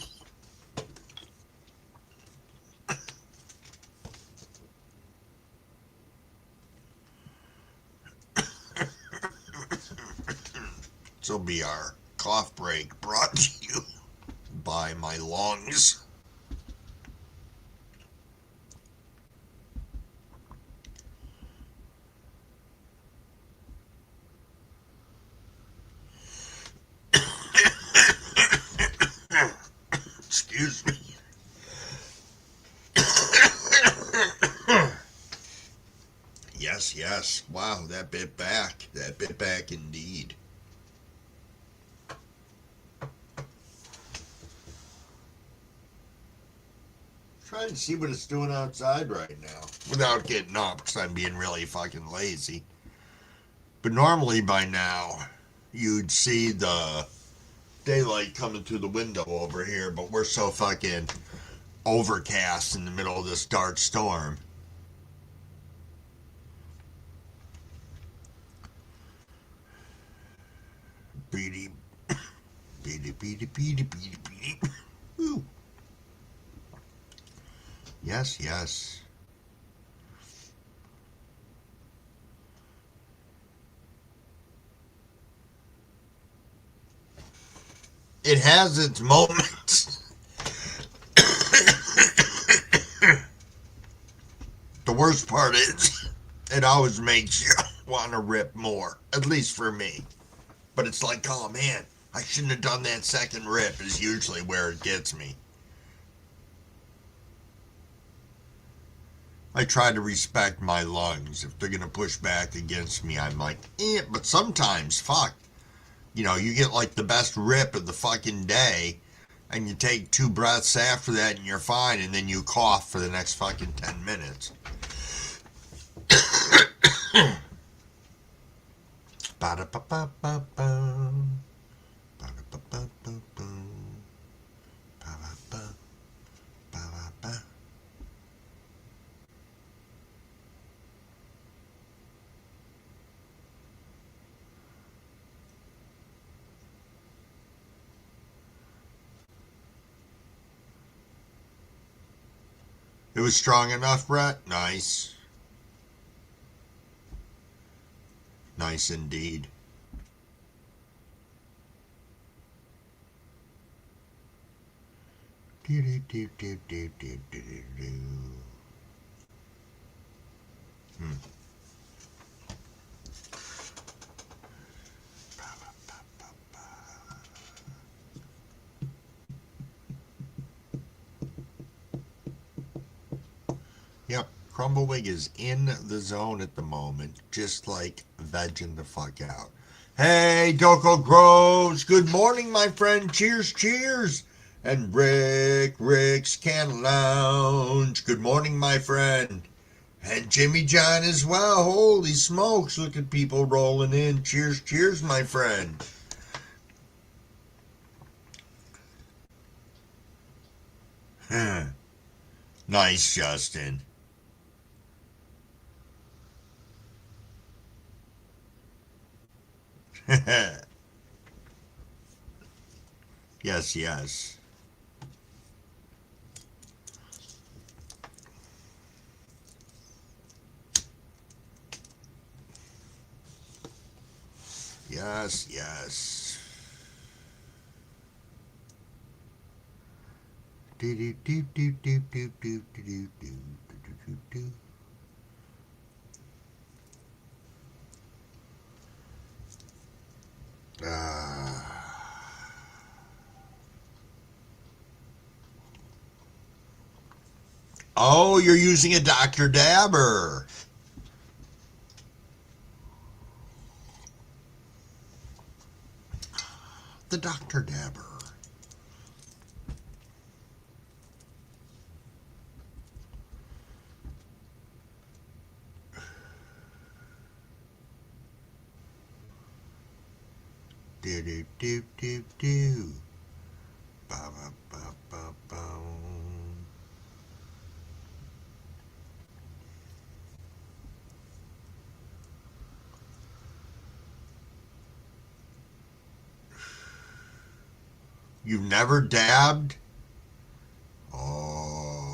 This will be our cough break brought to you by my lungs. Excuse me. Yes, yes. Wow, that bit back. That bit back indeed. Trying to see what it's doing outside right now without getting up because I'm being really fucking lazy. But normally by now, you'd see the daylight coming through the window over here, but we're so fucking overcast in the middle of this dark storm. Beady, beady, beady, beady, beady, beady. Ooh. Yes, yes. It has its moments. The worst part is, it always makes you want to rip more, at least for me. But it's like, oh man, I shouldn't have done that second rip, is usually where it gets me. I try to respect my lungs. If they're going to push back against me, I'm like, eh. But sometimes, fuck. You know, you get like the best rip of the fucking day, and you take 2 breaths after that and you're fine, and then you cough for the next fucking 10 minutes. Ba-da-ba-ba-ba-ba. Ba-da-ba-ba-ba-ba. Ba-ba-ba-ba-ba. It was strong enough, Brett? Nice. Nice indeed. Do, do, do, do, do, do, do, do. Yep, Crumbawig is in the zone at the moment, just like vegging the fuck out. Hey, Doko Groves, good morning, my friend. Cheers, cheers. And Rick's Can Lounge, good morning, my friend. And Jimmy John as well. Holy smokes, look at people rolling in. Cheers, cheers, my friend. Nice, Justin. Yes, yes. Yes, yes. Do do do do do do do do do do do do. Oh, you're using a Dr. Dabber. The Dr. Dabber. Do do do do do. Ba ba ba ba ba. You've never dabbed? Oh.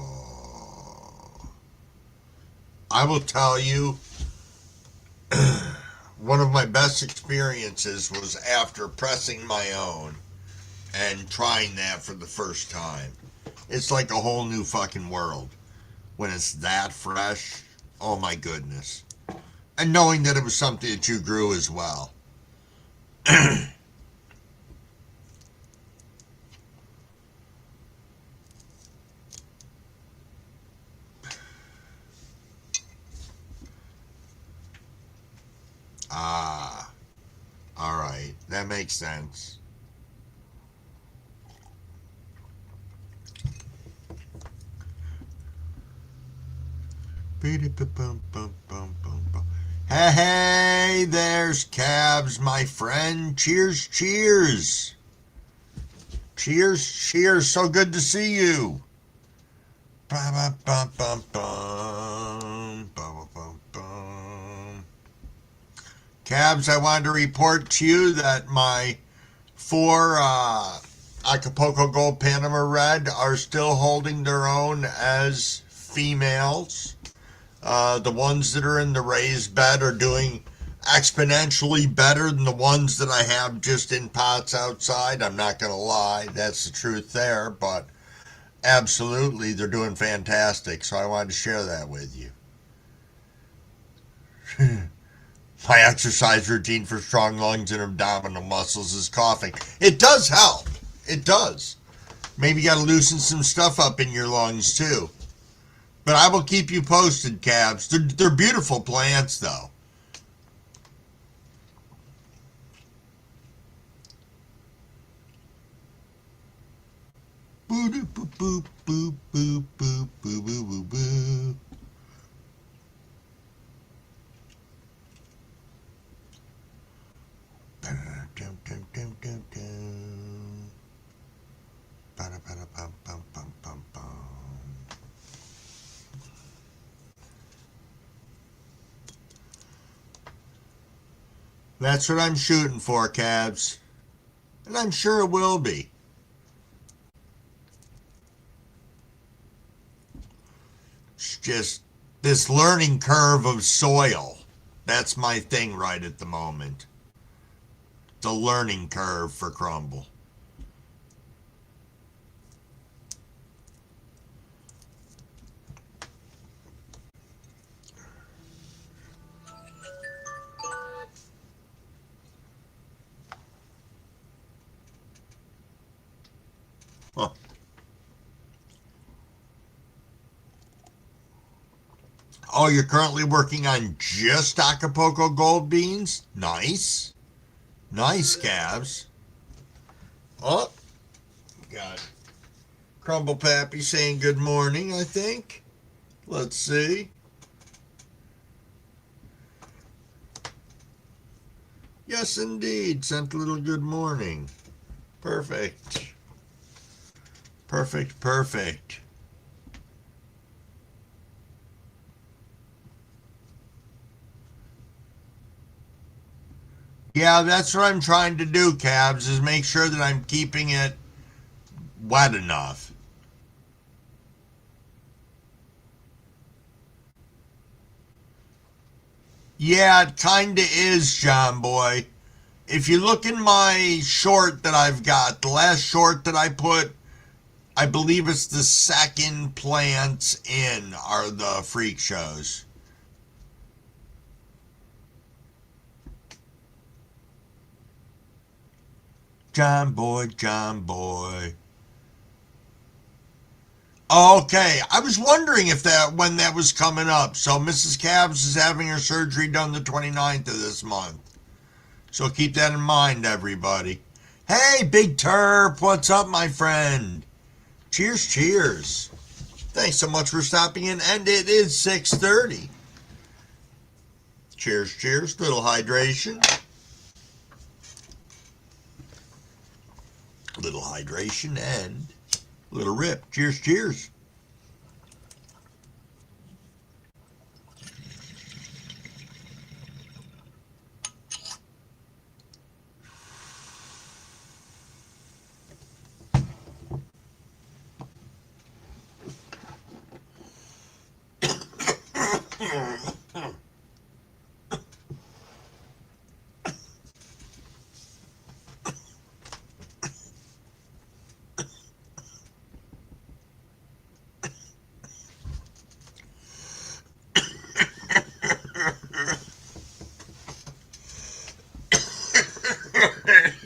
I will tell you, one of my best experiences was after pressing my own and trying that for the first time. It's like a whole new fucking world when it's that fresh. Oh my goodness. And knowing that it was something that you grew as well. Right. That makes sense. Hey, there's Cabs, my friend. Cheers, cheers. Cheers, cheers. So good to see you. Cabs, I wanted to report to you that my four Acapulco Gold Panama Red are still holding their own as females. The ones that are in the raised bed are doing exponentially better than the ones that I have just in pots outside. I'm not going to lie, that's the truth there, but absolutely they're doing fantastic, so I wanted to share that with you. My exercise routine for strong lungs and abdominal muscles is coughing. It does help. It does. Maybe you got to loosen some stuff up in your lungs too. But I will keep you posted, Cabs. They're beautiful plants, though. Boop boop boop boop boop boop boop boop boop. That's what I'm shooting for, Cabs. And I'm sure it will be. It's just this learning curve of soil. That's my thing right at the moment. The learning curve for crumble. Huh. Oh, you're currently working on just Acapulco Gold beans? Nice. Nice, Cabs. Oh, got Crumble Pappy saying good morning, I think. Let's see. Yes, indeed. Sent a little good morning. Perfect. Perfect, perfect. Yeah, that's what I'm trying to do, Cabs, is make sure that I'm keeping it wet enough. Yeah, it kinda is, John Boy. If you look in my short that I've got, the last short that I put, I believe it's the second plants in are the freak shows. John Boy, John Boy. Okay, I was wondering if that when that was coming up. So Mrs. Cabs is having her surgery done the 29th of this month. So keep that in mind, everybody. Hey, Big Terp, what's up, my friend? Cheers, cheers. Thanks so much for stopping in, and it is 6:30. Cheers, cheers. Little hydration. Little hydration and little rip. Cheers, cheers.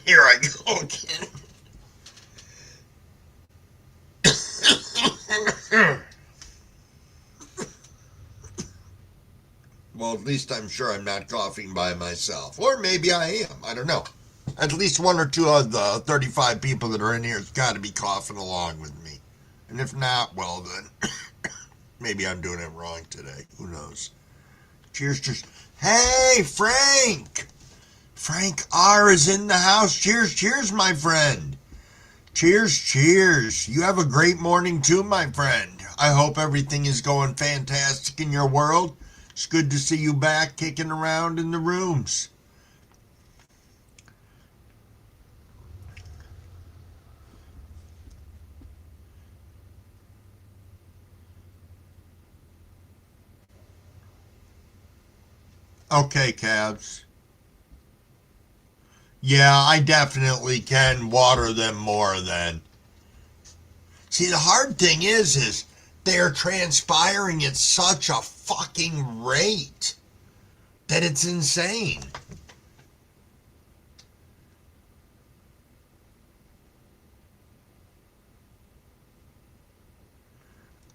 Here I go again. Well, at least I'm sure I'm not coughing by myself. Or maybe I am. I don't know. At least one or two of the 35 people that are in here has got to be coughing along with me. And if not, well then, maybe I'm doing it wrong today. Who knows? Cheers, cheers. Hey, Frank! Frank R is in the house. Cheers, cheers, my friend. Cheers, cheers. You have a great morning too, my friend. I hope everything is going fantastic in your world. It's good to see you back kicking around in the rooms. Okay, Cabs. Yeah, I definitely can water them more then. See, the hard thing is they're transpiring at such a fucking rate that it's insane.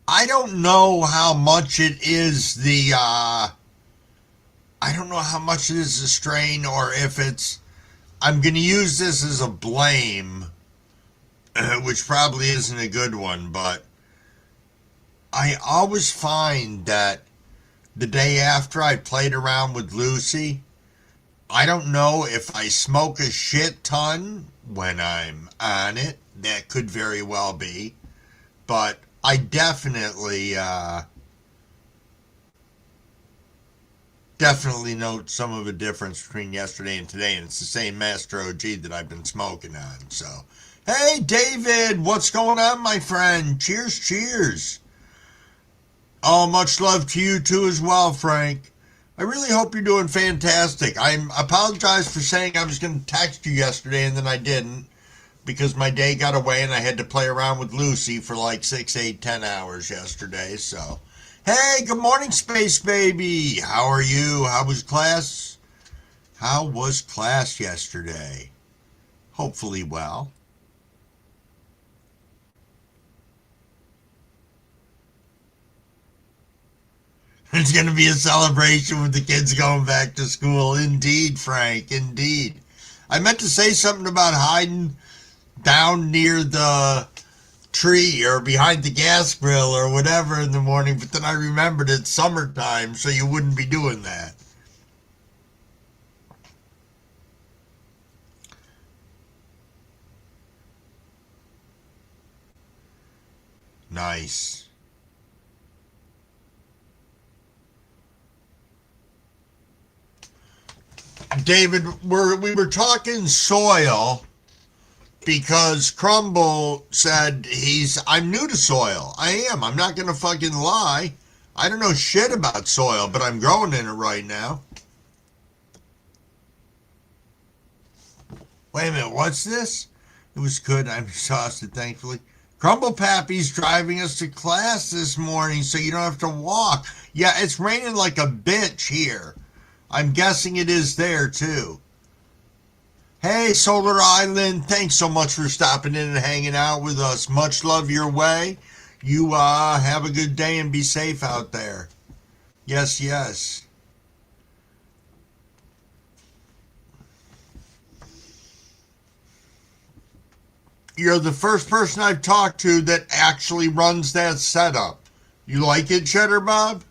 I don't know how much it is I don't know how much it is the strain or if it's, I'm going to use this as a blame, which probably isn't a good one, but I always find that the day after I played around with Lucy, I don't know if I smoke a shit ton when I'm on it. That could very well be. But I definitely note some of a difference between yesterday and today, and it's the same Master OG that I've been smoking on. So, hey, David, what's going on, my friend? Cheers, cheers. Oh, much love to you too as well, Frank. I really hope you're doing fantastic. I apologize for saying I was going to text you yesterday and then I didn't because my day got away and I had to play around with Lucy for like 6, 8, 10 hours yesterday. So, hey, good morning, Space Baby. How are you? How was class? How was class yesterday? Hopefully well. It's going to be a celebration with the kids going back to school. Indeed, Frank, indeed. I meant to say something about hiding down near the tree or behind the gas grill or whatever in the morning, but then I remembered it's summertime, so you wouldn't be doing that. Nice. David, we were talking soil because Crumble said I'm new to soil. I am. I'm not going to fucking lie. I don't know shit about soil, but I'm growing in it right now. Wait a minute, what's this? It was good. I'm exhausted, thankfully. Crumble Pappy's driving us to class this morning so you don't have to walk. Yeah, it's raining like a bitch here. I'm guessing it is there too. Hey, Solar Island, thanks so much for stopping in and hanging out with us. Much love your way. You have a good day and be safe out there. Yes, yes. You're the first person I've talked to that actually runs that setup. You like it, Cheddar Bob?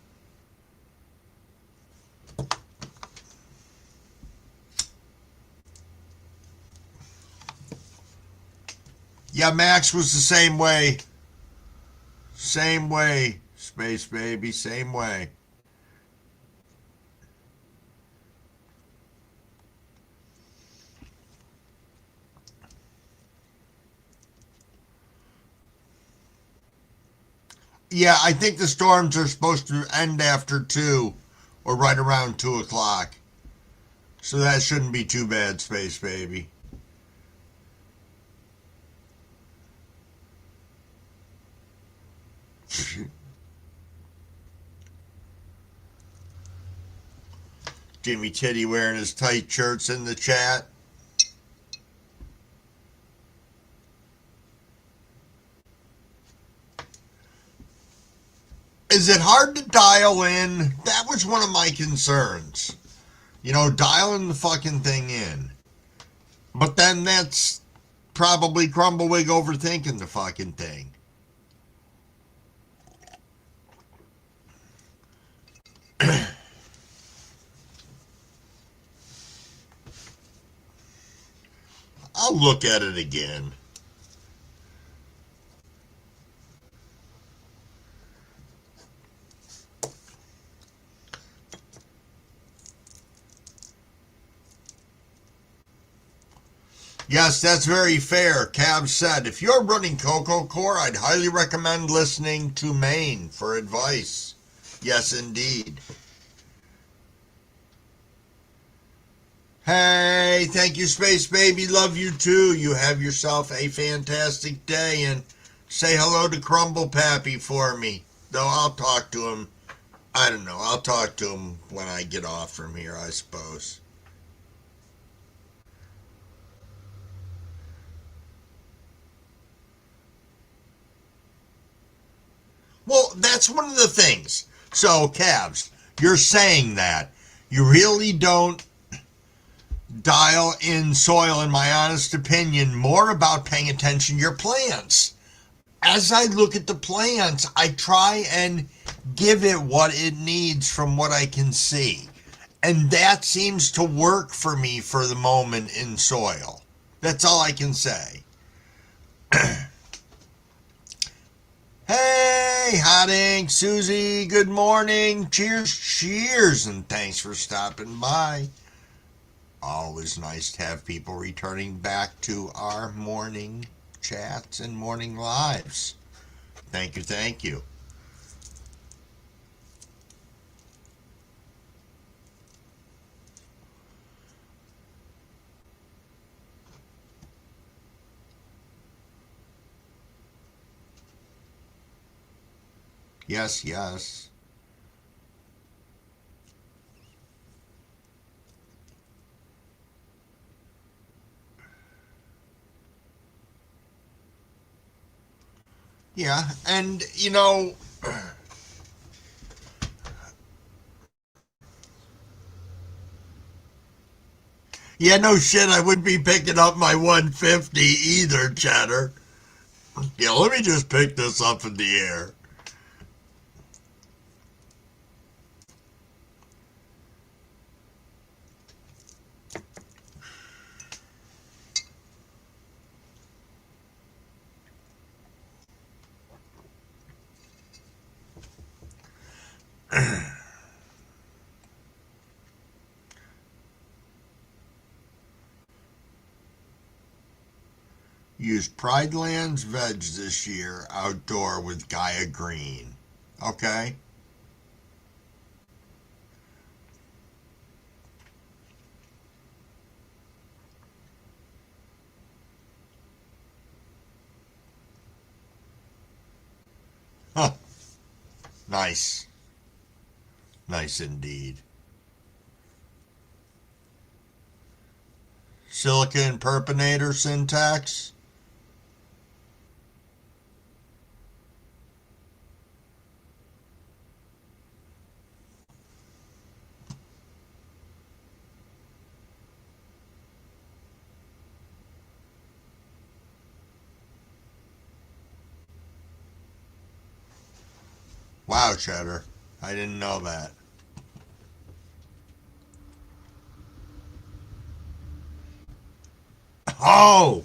Yeah, Max was the same way. Same way, Space Baby, same way. Yeah, I think the storms are supposed to end after 2 or right around 2 o'clock. So that shouldn't be too bad, Space Baby. Jimmy Titty wearing his tight shirts in the chat. Is it hard to dial in? That was one of my concerns. You know, dialing the fucking thing in. But then that's probably Crumblewick overthinking the fucking thing. I'll look at it again. Yes, that's very fair. Cav said, if you're running Coco Core, I'd highly recommend listening to Maine for advice. Yes, indeed. Hey, thank you, Space Baby. Love you too. You have yourself a fantastic day, and say hello to Crumble Pappy for me. Though I'll talk to him. I don't know. I'll talk to him when I get off from here, I suppose. Well, that's one of the things. So, Cavs, you're saying that you really don't dial in soil, in my honest opinion, more about paying attention to your plants. As I look at the plants, I try and give it what it needs from what I can see. And that seems to work for me for the moment in soil. That's all I can say. Hey, Hot Ink, Susie, good morning. Cheers, cheers, and thanks for stopping by. Always nice to have people returning back to our morning chats and morning lives. Thank you, thank you. Yes, yes. Yeah, and yeah, no shit, I wouldn't be picking up my 150 either, Cheddar. Yeah, let me just pick this up in the air. Use Pride Lands veg this year outdoor with Gaia Green. Okay? Huh. Nice. Nice indeed. Silica and Perpinator syntax? Wow, Cheddar. I didn't know that. Oh!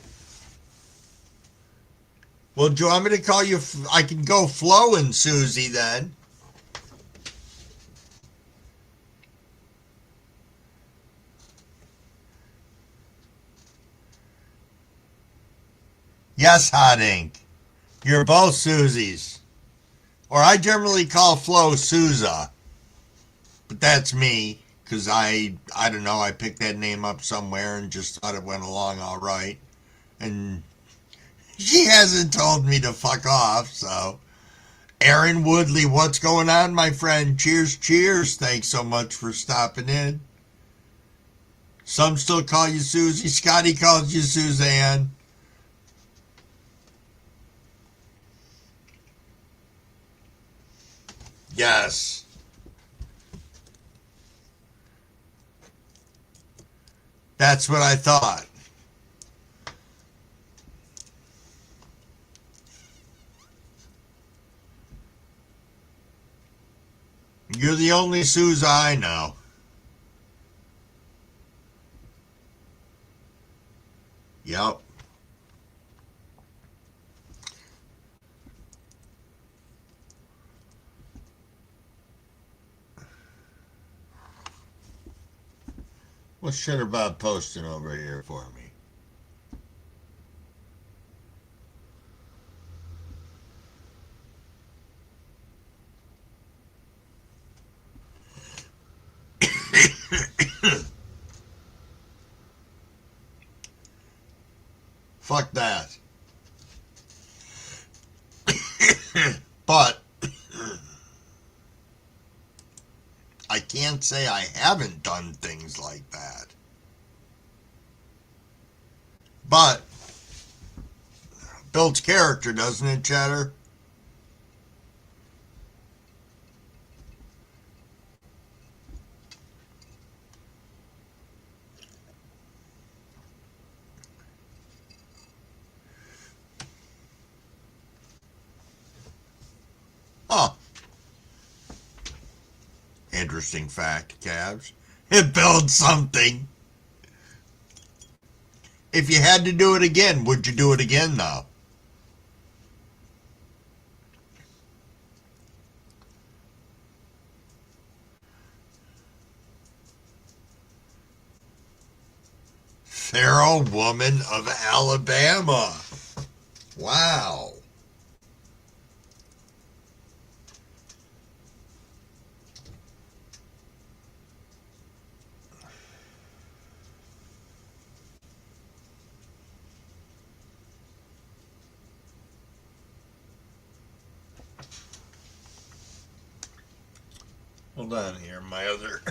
Well, do you want me to call you? I can go flowing, Susie, then. Yes, Hot Ink. You're both Susies. Or I generally call Flo Souza. But that's me. Because I don't know, I picked that name up somewhere and just thought it went along all right. And she hasn't told me to fuck off, so. Aaron Woodley, what's going on, my friend? Cheers, cheers. Thanks so much for stopping in. Some still call you Susie. Scotty calls you Suzanne. Yes. That's what I thought. You're the only Sousa I know. Yep. What's Shutterbot posting over here for me? Fuck that. But I can't say I haven't done things like that. But builds character, doesn't it, Cheddar? Huh. Interesting fact, Cavs. It builds something. If you had to do it again, would you do it again, though? Feral Woman of Alabama. Wow. Hold on here, my other...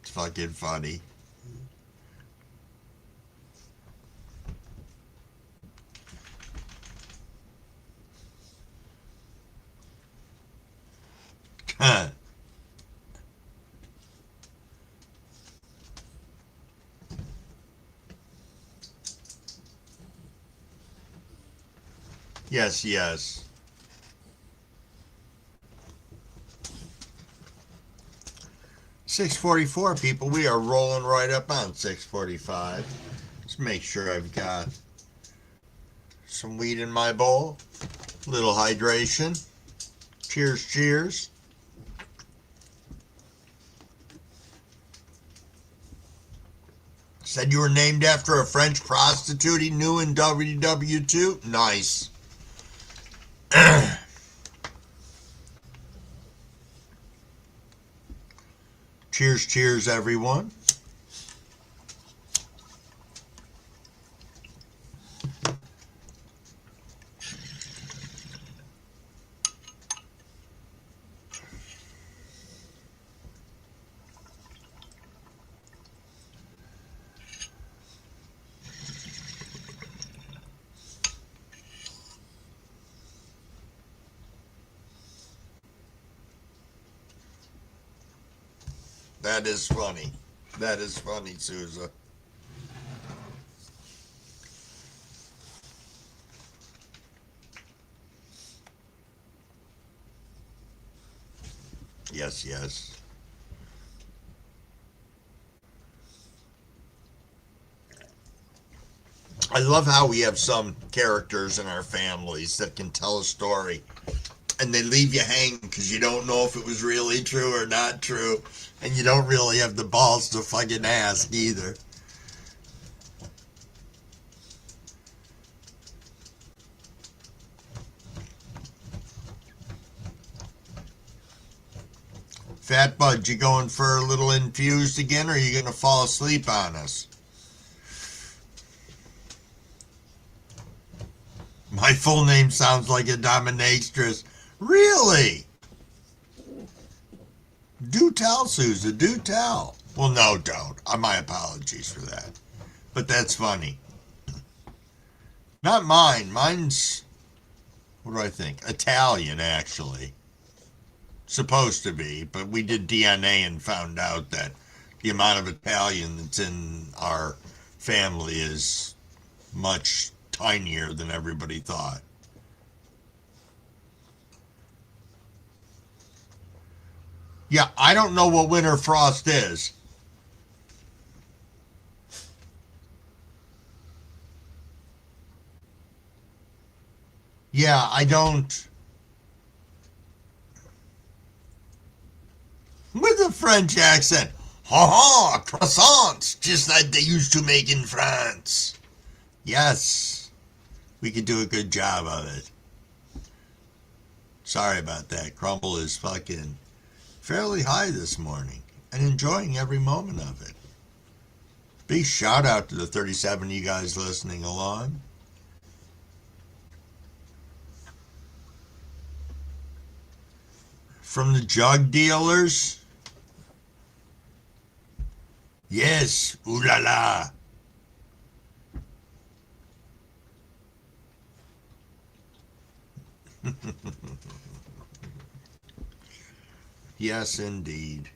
It's fucking funny. Yes, yes. $6.44, people. We are rolling right up on $6.45. Let's make sure I've got some weed in my bowl. Little hydration. Cheers, cheers. Said you were named after a French prostitute he knew in WW2? Nice. Cheers, cheers, everyone. That is funny. That is funny, Sousa. Yes, yes. I love how we have some characters in our families that can tell a story and they leave you hanging because you don't know if it was really true or not true, and you don't really have the balls to fucking ask either. Fat Bud, you going for a little infused again, or are you going to fall asleep on us? My full name sounds like a dominatrix. Really? Do tell, Sousa. Do tell. Well, no, don't. My apologies for that. But that's funny. Not mine. Mine's, what do I think? Italian, actually. Supposed to be, but we did DNA and found out that the amount of Italian that's in our family is much tinier than everybody thought. Yeah, I don't know what winter frost is. Yeah, I don't. With a French accent. Ha ha, croissants, just like they used to make in France. Yes, we could do a good job of it. Sorry about that. Crumble is fucking fairly high this morning and enjoying every moment of it. Big shout out to the 37 of you guys listening along. From the jug dealers, yes, ooh la la. Yes, indeed.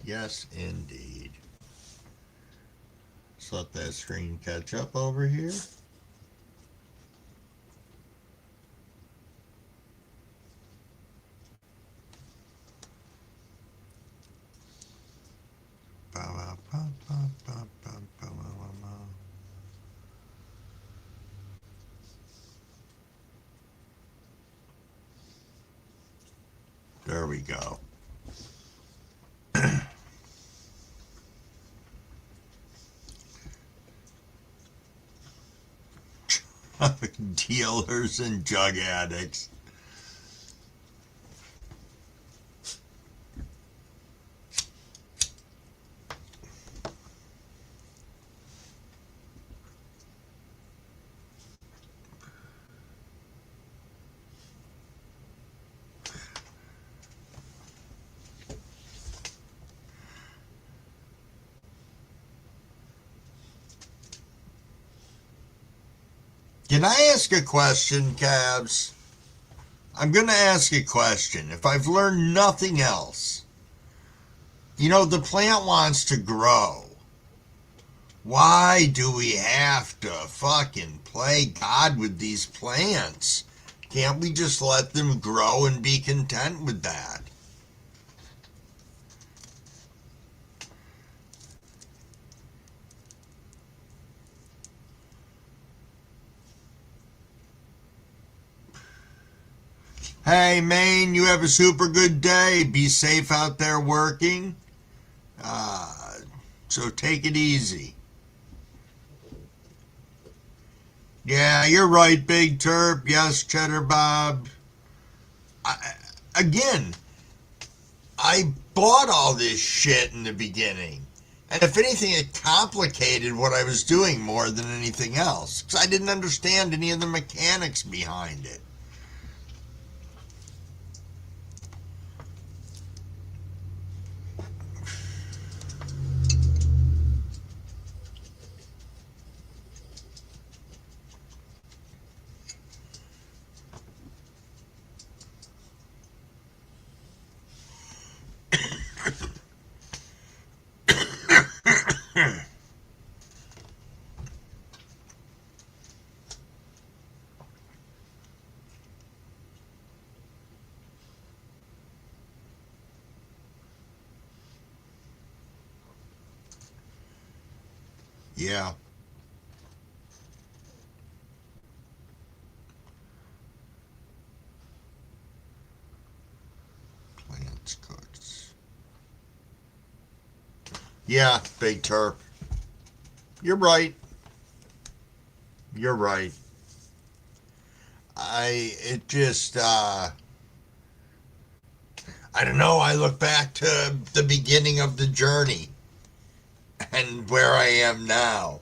Yes, indeed. Let's let that screen catch up over here. There we go. Dealers and jug addicts. Can I ask a question, Cabs? I'm going to ask a question. If I've learned nothing else, you know, the plant wants to grow. Why do we have to fucking play God with these plants? Can't we just let them grow and be content with that? Hey, Maine, you have a super good day. Be safe out there working. Uh, so take it easy. Yeah, you're right, Big Terp. Yes, Cheddar Bob. I, again, I bought all this shit in the beginning. And if anything, it complicated what I was doing more than anything else. Because I didn't understand any of the mechanics behind it. Yeah. Plants cooked. Yeah, Big Terp. You're right. You're right. It just, I don't know. I look back to the beginning of the journey and where I am now.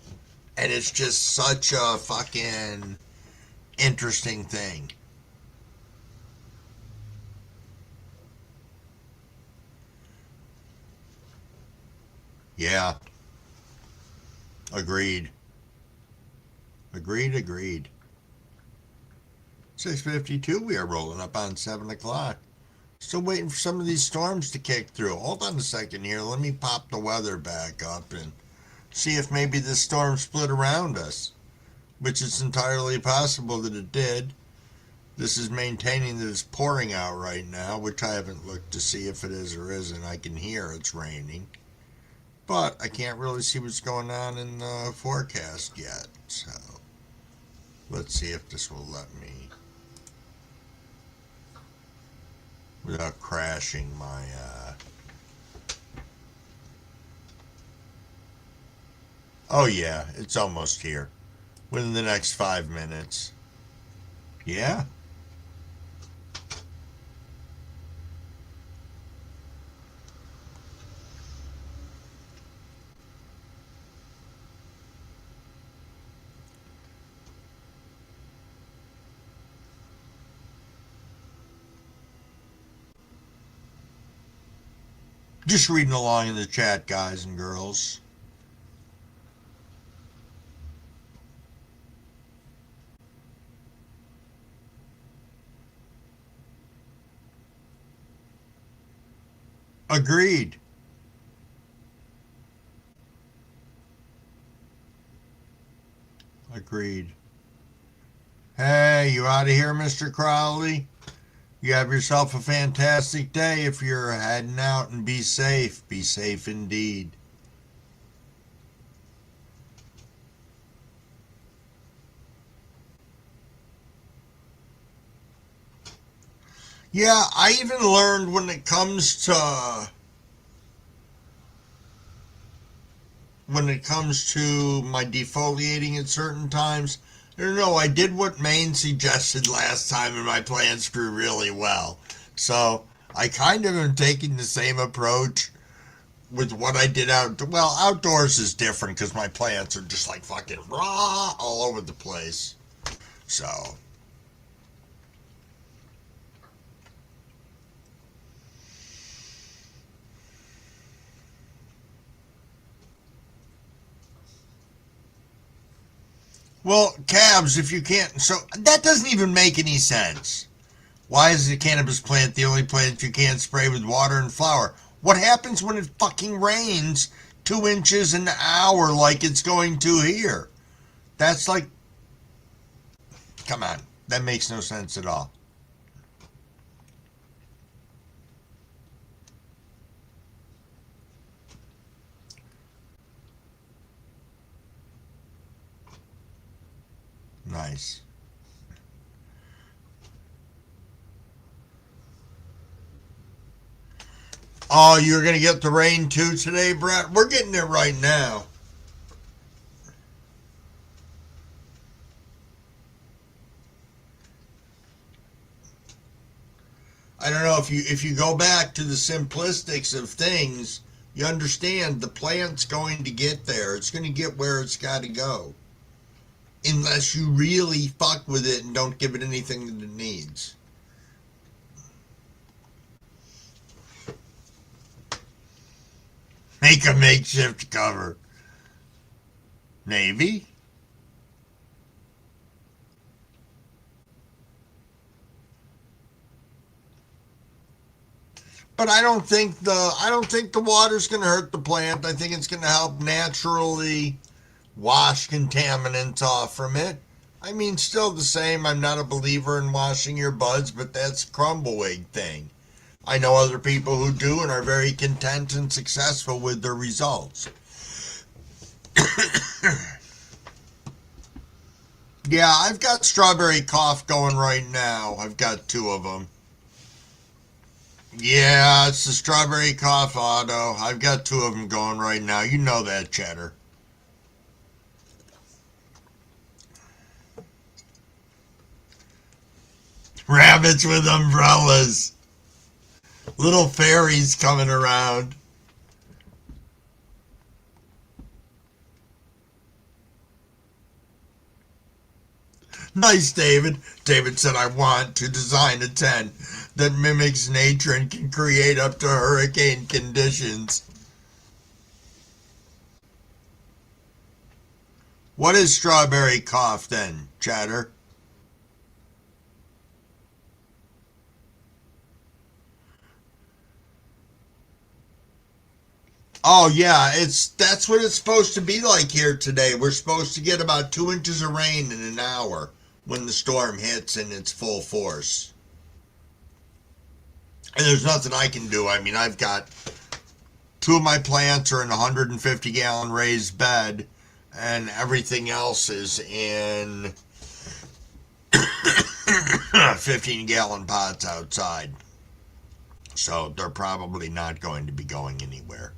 And it's just such a fucking interesting thing. Yeah, agreed. Agreed. 6:52, we are rolling up on 7 o'clock. Still waiting for some of these storms to kick through. Hold on a second here. Let me pop the weather back up and see if maybe this storm split around us, which is entirely possible that it did. This is maintaining that it's pouring out right now, which I haven't looked to see if it is or isn't. I can hear it's raining, but I can't really see what's going on in the forecast yet. So let's see if this will let me, without crashing my oh yeah, it's almost here. Within the next 5 minutes. Yeah. Just reading along in the chat, guys and girls. Agreed. Agreed. Hey, you out of here, Mr. Crowley? You have yourself a fantastic day if you're heading out, and be safe. Be safe indeed. Yeah, I even learned when it comes to my defoliating at certain times. I don't know, I did what Maine suggested last time and my plants grew really well. So I kind of am taking the same approach with what I did outdoors is different because my plants are just like fucking raw all over the place. So well, calves, if you can't, so that doesn't even make any sense. Why is the cannabis plant the only plant you can't spray with water and flour? What happens when it fucking rains 2 inches an hour like it's going to here? That's like, come on, that makes no sense at all. Nice. Oh, you're going to get the rain too today, Brett? We're getting it right now. I don't know, if you go back to the simplistics of things, you understand the plant's going to get there. It's going to get where it's got to go. Unless you really fuck with it and don't give it anything that it needs. Make a makeshift cover. Navy? But I don't think the water's going to hurt the plant. I think it's going to help naturally wash contaminants off from it. I mean, still the same. I'm not a believer in washing your buds, but that's a crumbleweed thing. I know other people who do and are very content and successful with their results. Yeah, I've got strawberry cough going right now. I've got 2 of them. Yeah, it's the strawberry cough auto. I've got 2 of them going right now. You know that, Cheddar. Rabbits with umbrellas. Little fairies coming around. Nice, David. David said, I want to design a tent that mimics nature and can create up to hurricane conditions. What is strawberry cough then, Chatter? Oh yeah, that's what it's supposed to be like here today. We're supposed to get about 2 inches of rain in an hour when the storm hits in its full force. And there's nothing I can do. I mean, I've got two of my plants are in a 150-gallon raised bed, and everything else is in 15-gallon pots outside. So they're probably not going to be going anywhere.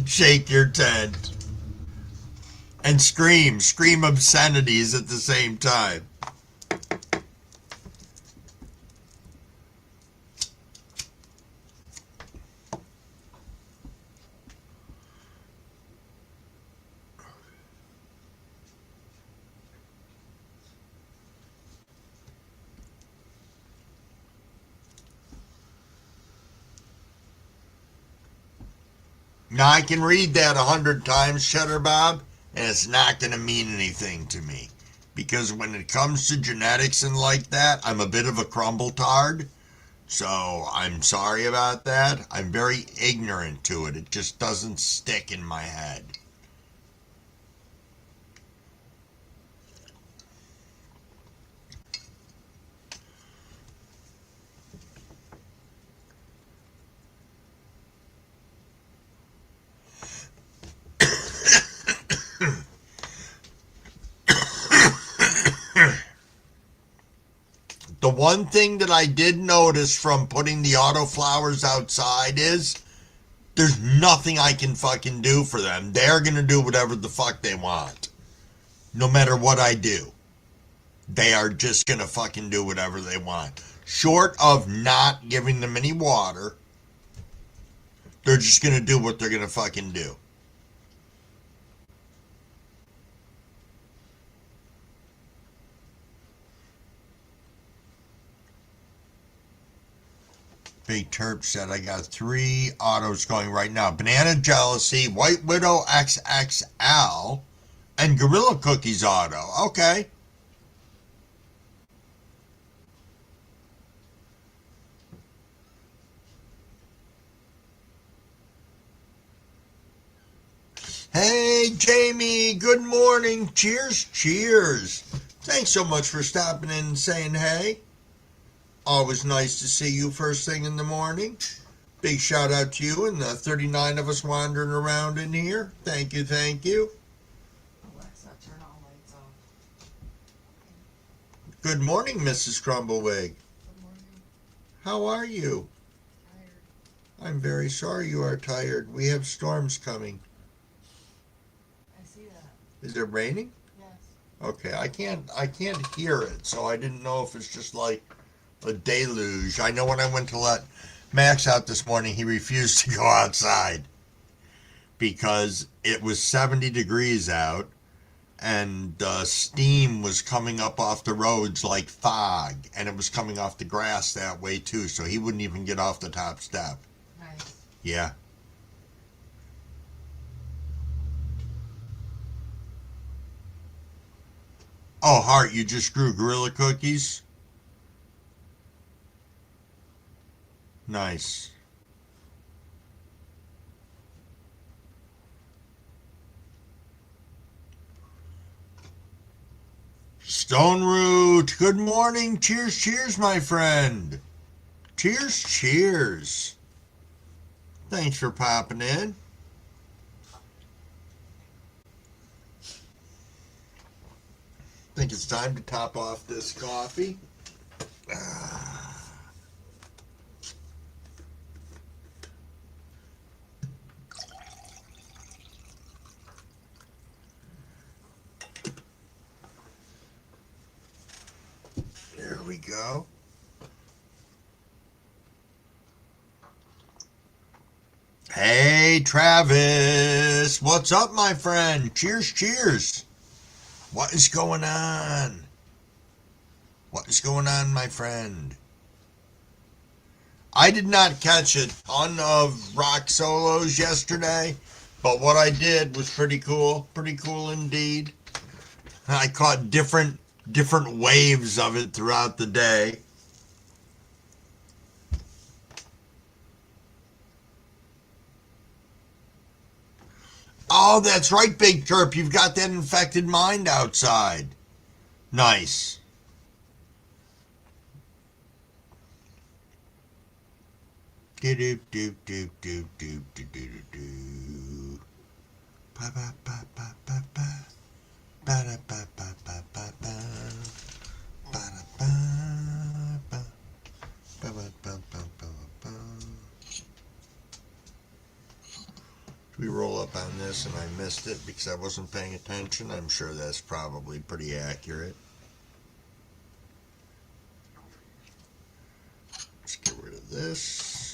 Shake your tent and scream obscenities at the same time. Now I can read that 100 times, Cheddar Bob, and it's not going to mean anything to me. Because when it comes to genetics and like that, I'm a bit of a crumble tard. So I'm sorry about that. I'm very ignorant to it. It just doesn't stick in my head. The one thing that I did notice from putting the autoflowers outside is there's nothing I can fucking do for them. They're going to do whatever the fuck they want. No matter what I do. They are just going to fucking do whatever they want. Short of not giving them any water, they're just going to do what they're going to fucking do. Big Terp said, I got 3 autos going right now. Banana Jealousy, White Widow XXL, and Gorilla Cookies auto. Okay. Hey, Jamie, good morning. Cheers, cheers. Thanks so much for stopping in and saying hey. Always nice to see you first thing in the morning. Big shout out to you and the 39 of us wandering around in here. Thank you, thank you.
Alexa, turn all lights off.
Good morning, Mrs. Crumblewick.
Good morning.
How are you?
Tired.
I'm very sorry you are tired. We have storms coming.
I see that.
Is it raining?
Yes.
Okay, I can't hear it, so I didn't know if it's just like a deluge. I know when I went to let Max out this morning, he refused to go outside because it was 70 degrees out and steam was coming up off the roads like fog, and it was coming off the grass that way too, so he wouldn't even get off the top step.
Nice.
Yeah. Oh, Hart, you just grew Gorilla Cookies? Nice. Stone Root, good morning. Cheers, cheers, my friend. Cheers, cheers. Thanks for popping in. Think it's time to top off this coffee. There we go. Hey, Travis. What's up, my friend? Cheers, cheers. What is going on? What is going on, my friend? I did not catch a ton of rock solos yesterday, but what I did was pretty cool indeed. I caught different waves of it throughout the day. Oh, that's right, Big Chirp. You've got that infected mind outside. Nice. Do do do do do do do do do. Ba ba ba ba ba ba. Ba da ba ba ba ba ba. Ba da ba ba. Ba ba ba ba ba ba. We roll up on this and I missed it because I wasn't paying attention. I'm sure that's probably pretty accurate. Let's get rid of this.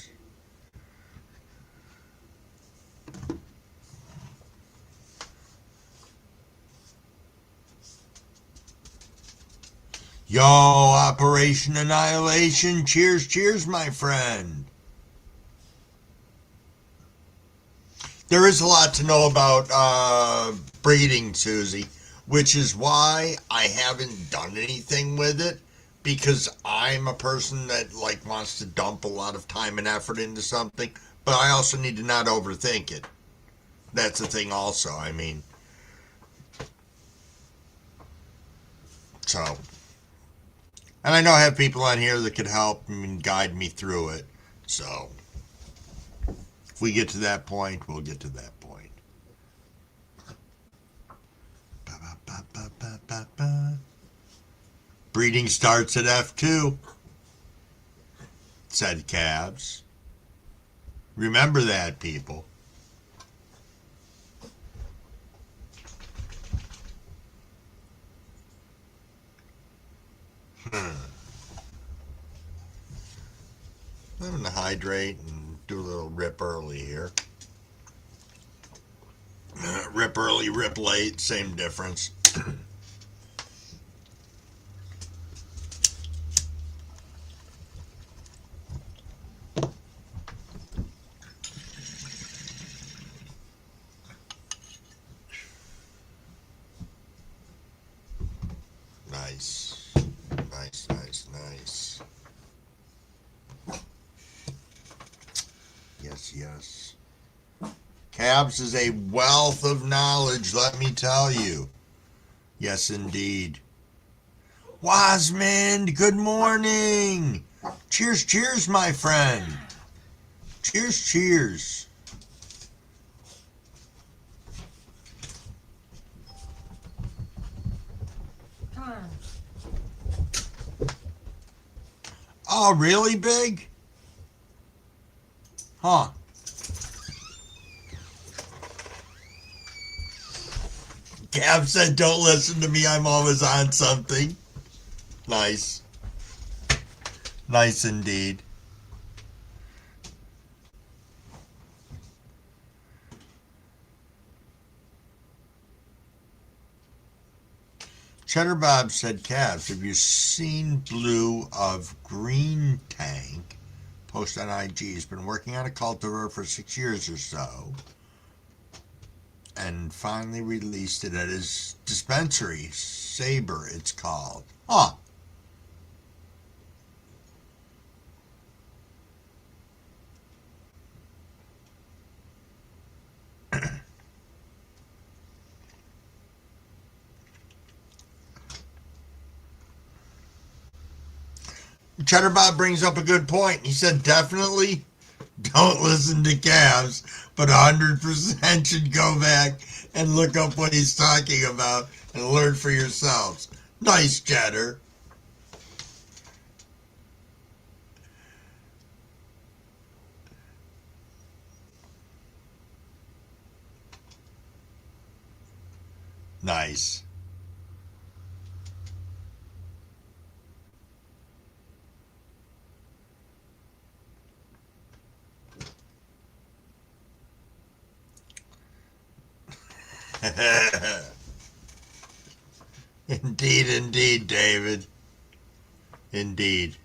Yo, Operation Annihilation. Cheers, cheers, my friend. There is a lot to know about breeding, Susie, which is why I haven't done anything with it because I'm a person that like wants to dump a lot of time and effort into something, but I also need to not overthink it. That's the thing also. I mean, so and I know I have people on here that could help and guide me through it. So if we get to that point, we'll get to that point. Ba, ba, ba, ba, ba, ba. Breeding starts at F2, said Cabs. Remember that, people. I'm going to hydrate and do a little rip early here. Rip early, rip late, same difference. Nice. Nice, nice, nice. Yes, yes. Cabs is a wealth of knowledge, let me tell you. Yes, indeed. Wasmond, good morning. Cheers, cheers, my friend. Cheers, cheers.
Come on.
Oh, really, Big? Huh. Cab said, don't listen to me. I'm always on something. Nice. Nice indeed. Cheddar Bob said, Cabs, have you seen Blue of Green Tank? Post on IG. He's been working on a cultivar for 6 years or so and finally released it at his dispensary. Saber, it's called. Huh. Cheddar Bob brings up a good point. He said, definitely don't listen to Cavs, but 100% should go back and look up what he's talking about and learn for yourselves. Nice, Cheddar. Nice. Indeed, indeed, David. Indeed.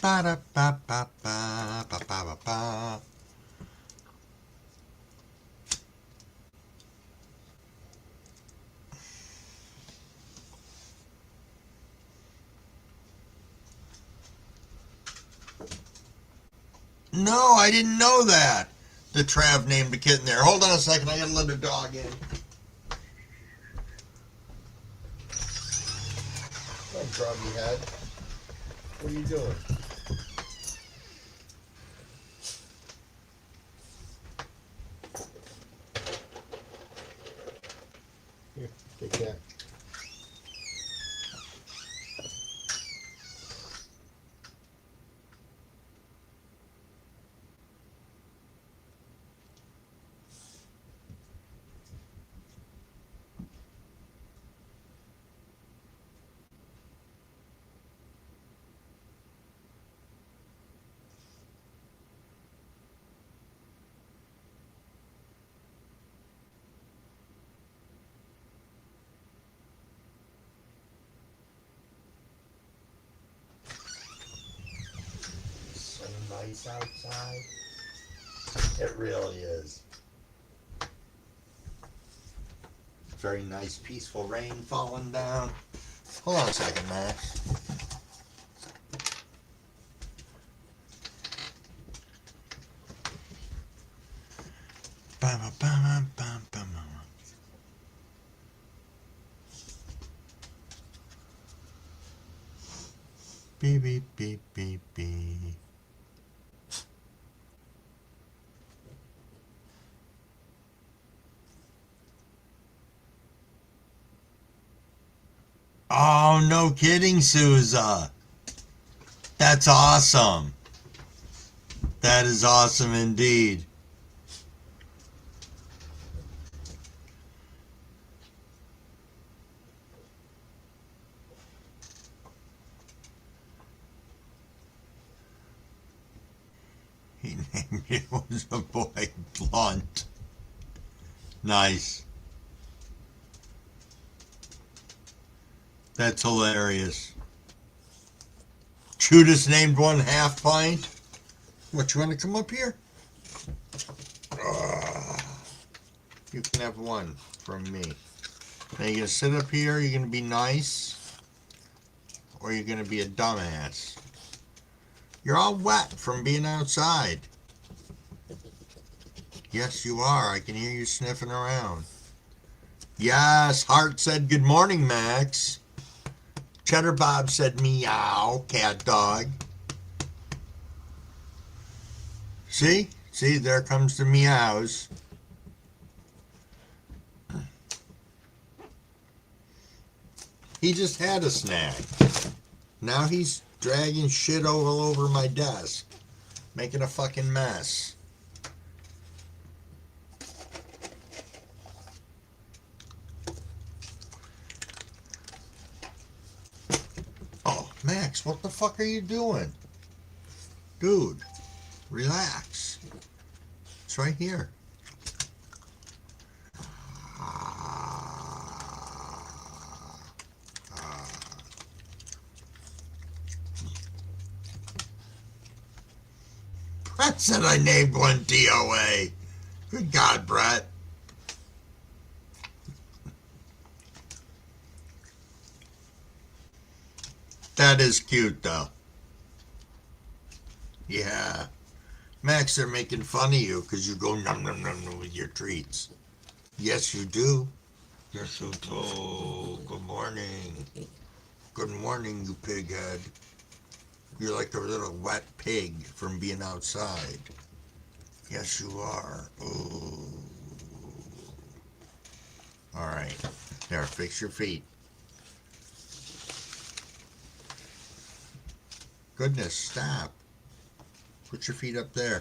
Ba da ba ba ba ba ba ba ba. No, I didn't know that. The Trav named the kitten there. Hold on a second. I gotta let the dog in. Come on, grubby head. What are you doing? Here, take that. So nice outside. It really is. Very nice, peaceful rain falling down. Hold on a second, Max. Beep, beep, beep, beep, beep. Oh, no kidding, Souza. That's awesome. That is awesome indeed. He named it was a boy Blunt. Nice. That's hilarious. Judas named one half pint. What, you want to come up here? You can have one from me. Now you're gonna sit up here, you're gonna be nice, or you're gonna be a dumbass. You're all wet from being outside. Yes, you are. I can hear you sniffing around. Yes, Hart said good morning, Max. Cheddar Bob said meow, cat dog. See? See, there comes the meows. He just had a snack. Now he's dragging shit all over my desk, making a fucking mess. Oh, Max, what the fuck are you doing? Dude, relax. It's right here. Brett said I named one DOA. Good God, Brett. That is cute, though. Yeah. Max, they're making fun of you because you go num num num num with your treats. Yes, you do. Yes, you do. Good morning. Good morning, you pig head. You're like a little wet pig from being outside. Yes, you are. Ooh. All right. There, fix your feet. Goodness, stop. Put your feet up there.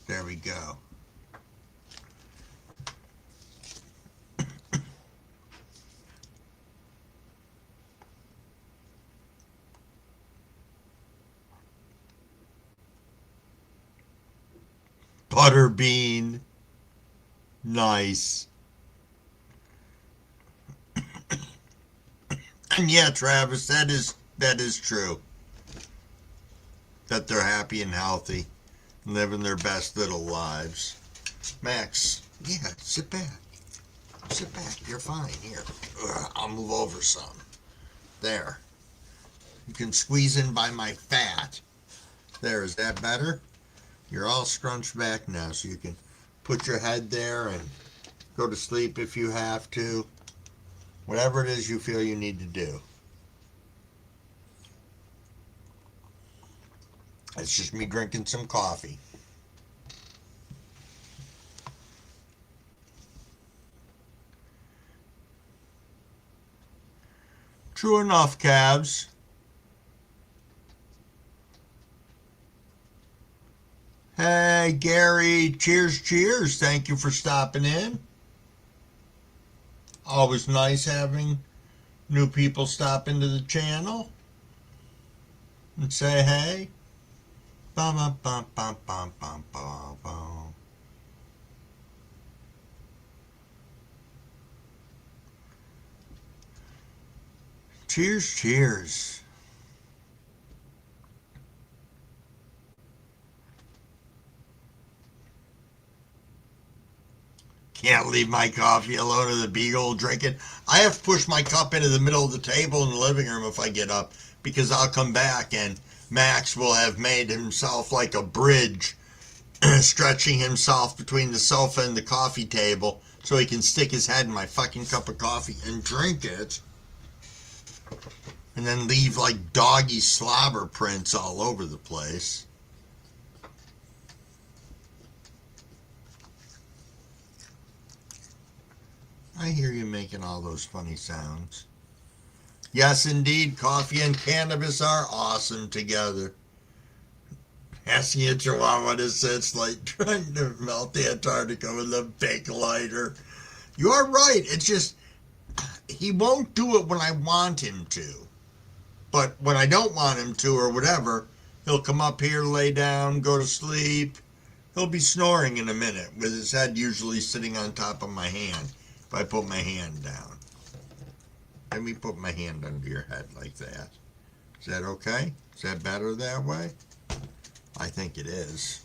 There we go. Butterbean. Nice. And yeah, Travis, that is true. that they're happy and healthy, living their best little lives. Max, yeah, sit back. Sit back. You're fine. Here, I'll move over some. There. You can squeeze in by my fat. There, is that better? You're all scrunched back now, so you can put your head there and go to sleep if you have to. Whatever it is you feel you need to do. It's just me drinking some coffee. True enough, Cavs. Hey, Gary, cheers, cheers. Thank you for stopping in. Always nice having new people stop into the channel and say hey. Bum, bum, bum, bum, bum, bum, bum, bum. Cheers, cheers. Can't leave my coffee alone in the beagle drinking. I have to push my cup into the middle of the table in the living room if I get up because I'll come back and Max will have made himself like a bridge, stretching himself between the sofa and the coffee table so he can stick his head in my fucking cup of coffee and drink it and then leave like doggy slobber prints all over the place. I hear you making all those funny sounds. Yes, indeed, coffee and cannabis are awesome together. Asking a chihuahua to sit like trying to melt the Antarctica with a big lighter. You are right. It's just, he won't do it when I want him to. But when I don't want him to or whatever, he'll come up here, lay down, go to sleep. He'll be snoring in a minute with his head usually sitting on top of my hand if I put my hand down. Let me put my hand under your head like that. Is that okay? Is that better that way? I think it is.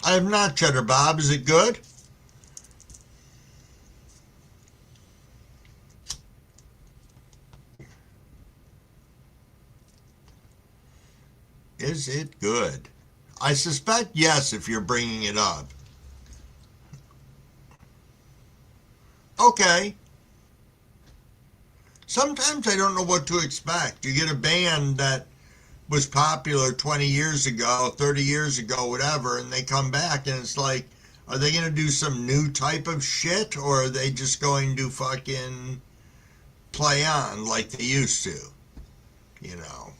I have not, Cheddar Bob. Is it good? Is it good? I suspect yes if you're bringing it up. Okay. Sometimes I don't know what to expect. You get a band that was popular 20 years ago, 30 years ago, whatever, and they come back and it's like, are they going to do some new type of shit or are they just going to fucking play on like they used to? You know.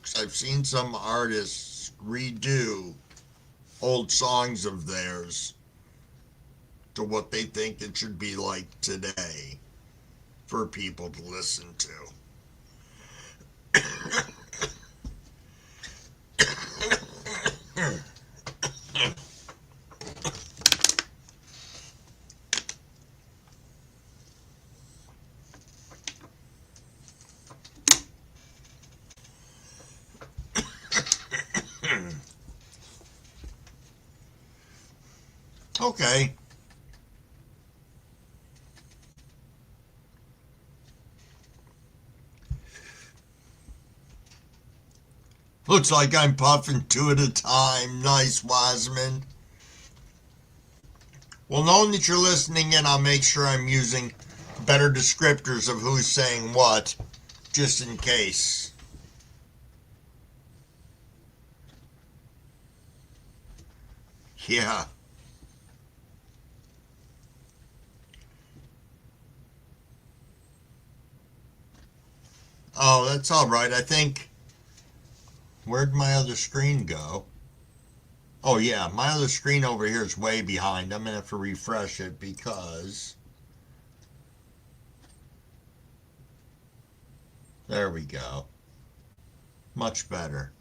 'Cause I've seen some artists redo old songs of theirs to what they think it should be like today for people to listen to. Okay. Looks like I'm puffing two at a time. Nice, Wiseman. Well, knowing that you're listening in, I'll make sure I'm using better descriptors of who's saying what, just in case. Yeah. Oh, that's all right. I think. Where'd my other screen go? Oh, yeah. My other screen over here is way behind. I'm going to have to refresh it because. There we go. Much better.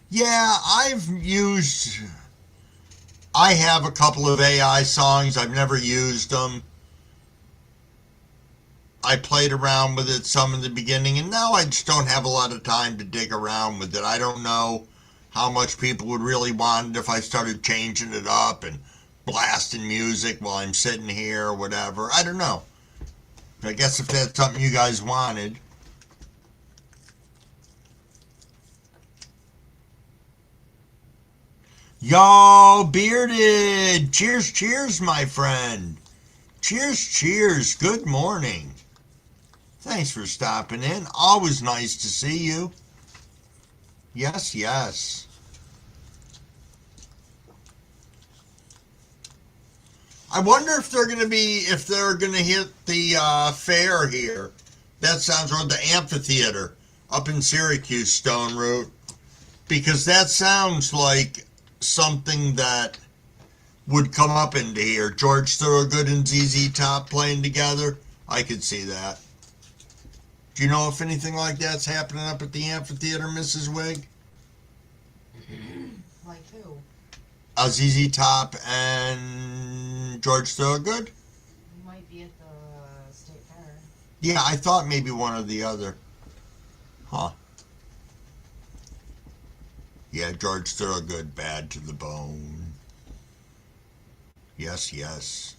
Yeah, I have a couple of AI songs. I've never used them. I played around with it some in the beginning, and now I just don't have a lot of time to dig around with it. I don't know how much people would really want it if I started changing it up and blasting music while I'm sitting here or whatever. I don't know. I guess if that's something you guys wanted. Yo, Bearded! Cheers, cheers, my friend. Cheers, cheers. Good morning. Thanks for stopping in. Always nice to see you. Yes, yes. I wonder if they're gonna hit the fair here. That sounds or the amphitheater up in Syracuse, Stone Root, because that sounds like something that would come up into here. George Thorogood and ZZ Top playing together. I could see that. Do you know if anything like that's happening up at the amphitheater, Mrs. Wig?
Like who?
ZZ Top and George Thorogood?
You might be at the state fair.
Yeah, I thought maybe one or the other. Huh. Yeah, George Thorogood, bad to the bone. Yes, yes.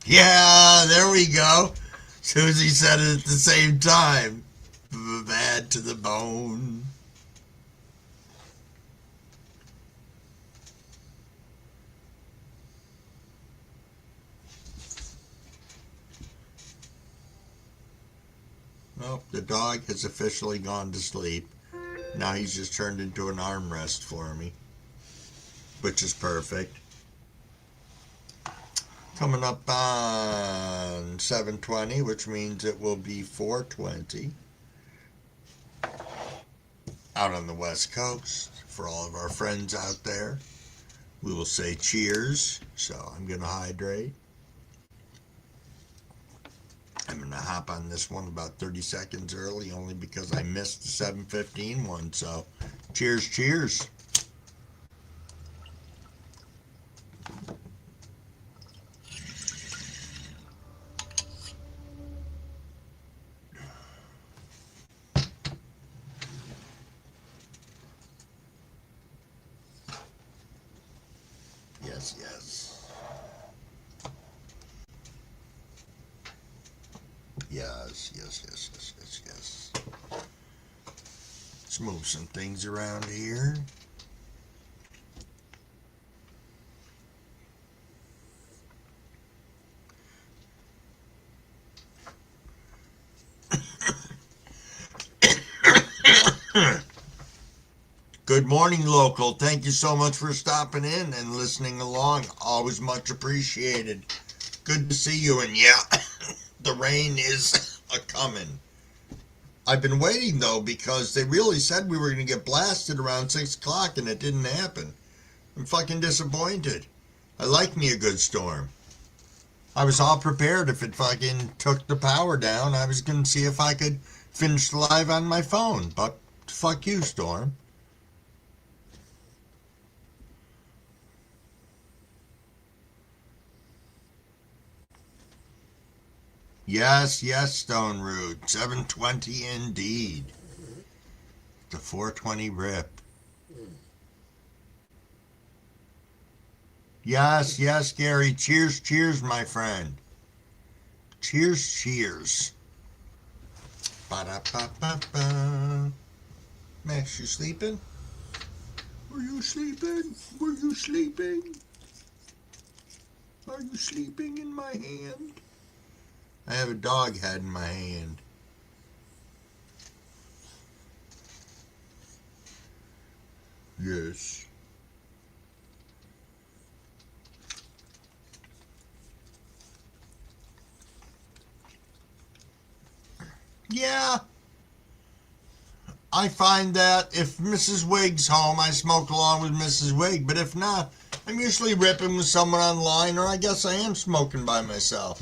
Yeah, there we go. Susie said it at the same time. Bad to the bone. Well, the dog has officially gone to sleep. Now he's just turned into an armrest for me, which is perfect. Coming up on 7:20, which means it will be 4:20 out on the West Coast. For all of our friends out there, we will say cheers. So I'm going to hydrate. I'm going to hop on this one about 30 seconds early only because I missed the 7:15 one. So cheers, cheers. Yes, yes. Yes, yes, yes, yes, yes, yes. Let's move some things around here. Good morning, local. Thank you so much for stopping in and listening along. Always much appreciated. Good to see you. And yeah, the rain is a coming. I've been waiting though because they really said we were going to get blasted around 6 o'clock and it didn't happen. I'm fucking disappointed. I like me a good storm. I was all prepared if it fucking took the power down. I was going to see if I could finish live on my phone. But fuck you, storm. Yes, yes, Stone Root. 7:20 indeed. The 4:20 rip. Yes, yes, Gary. Cheers, cheers, my friend. Cheers, cheers. Ba-da-ba-ba-ba. Max, you sleeping? Are you sleeping? Were you sleeping? Are you sleeping in my hand? I have a dog head in my hand. Yes. Yeah. I find that if Mrs. Wig's home, I smoke along with Mrs. Wig, but if not, I'm usually ripping with someone online, or I guess I am smoking by myself.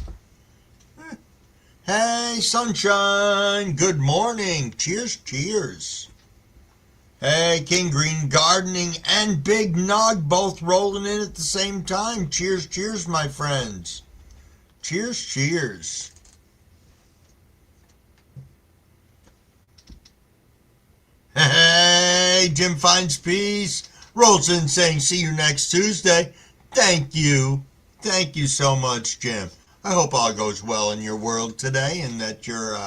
Hey, sunshine. Good morning. Cheers, cheers. Hey, King Green Gardening and Big Nog both rolling in at the same time. Cheers, cheers, my friends. Cheers, cheers. Hey, Jim finds peace. Rolls in saying, see you next Tuesday. Thank you. Thank you so much, Jim. I hope all goes well in your world today and that your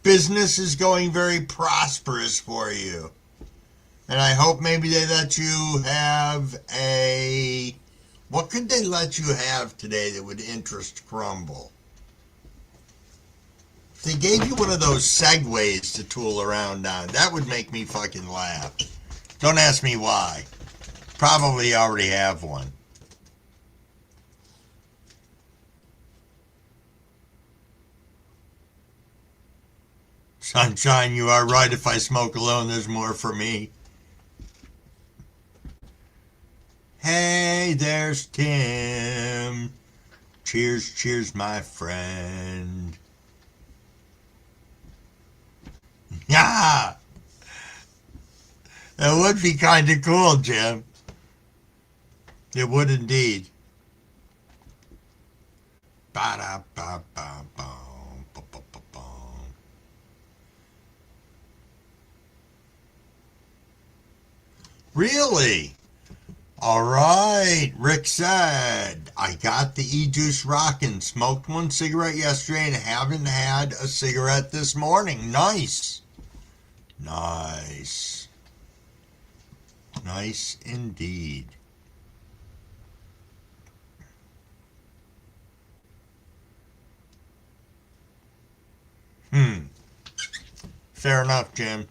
business is going very prosperous for you. And I hope maybe they let you have a. What could they let you have today that would interest Crumble? If they gave you one of those segways to tool around on, that would make me fucking laugh. Don't ask me why. Probably already have one. Sunshine, you are right. If I smoke alone, there's more for me. Hey, there's Tim. Cheers, cheers, my friend. Yeah, that would be kind of cool, Jim. It would indeed. Ba-da-ba-ba-bum, ba-ba-ba-bum. Really? All right, Rick said, I got the e-juice rockin'. Smoked one cigarette yesterday and haven't had a cigarette this morning. Nice. Nice. Nice indeed. Hmm. Fair enough, Jim.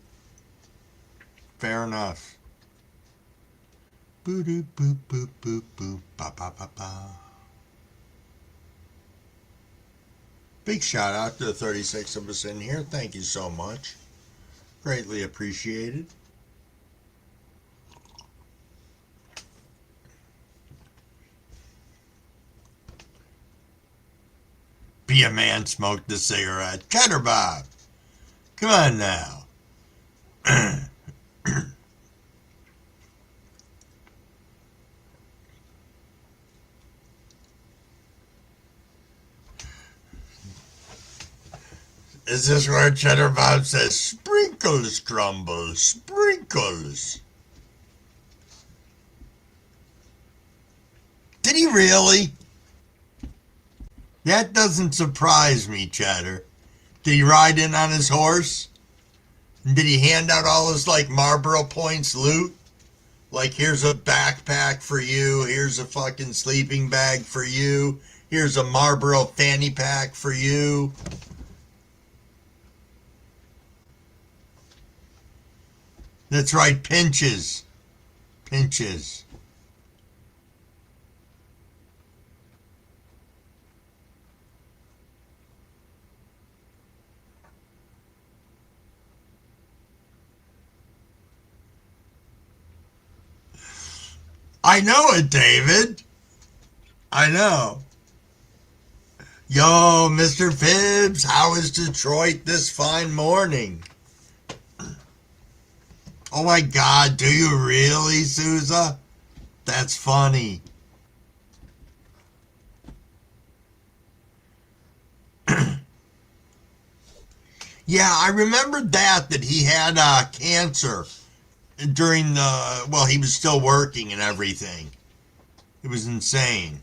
Fair enough. Boo doo boop boop boop boop ba ba ba ba. Big shout out to the 36 of us in here. Thank you so much. Greatly appreciated. Be a man, smoke the cigarette. Cheddar Bob. Come on now. Is this where Cheddar Bob says, sprinkles, Crumble, sprinkles? Did he really? That doesn't surprise me, Cheddar. Did he ride in on his horse? And did he hand out all his, like, Marlboro points loot? Like, here's a backpack for you, here's a fucking sleeping bag for you, here's a Marlboro fanny pack for you. That's right, pinches. Pinches. I know it, David. I know. Yo, Mr. Phibbs, how is Detroit this fine morning? Oh my God, do you really, Sousa? That's funny. Yeah, I remembered that he had cancer during well, he was still working and everything. It was insane.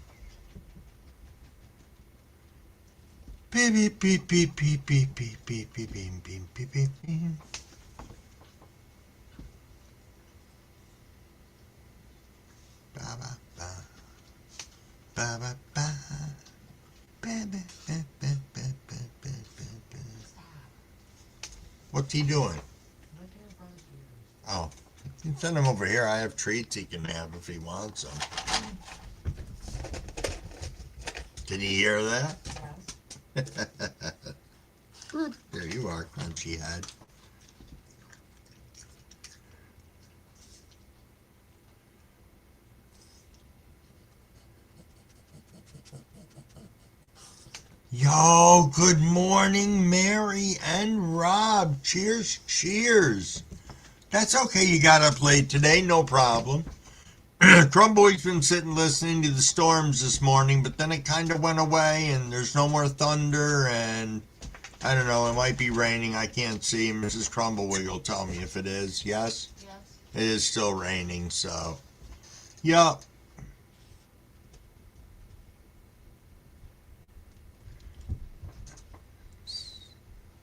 Beep beep beep beep beep beep beep beep beep beep beep beep beep. Ba ba ba ba ba ba ba ba ba ba ba ba ba ba. What's he doing? Oh, you can send him over here. I have treats he can have if he wants them. Did he hear that?
Yes.
There you are, crunchy head. Yo, good morning, Mary and Rob. Cheers, cheers. That's okay, you got up late today, no problem. Crumboy's been sitting listening to the storms this morning, but then it kind of went away and there's no more thunder and I don't know, it might be raining. I can't see. Mrs. Crumblewig will tell me if it is. Yes?
Yes.
It is still raining, so. Yup.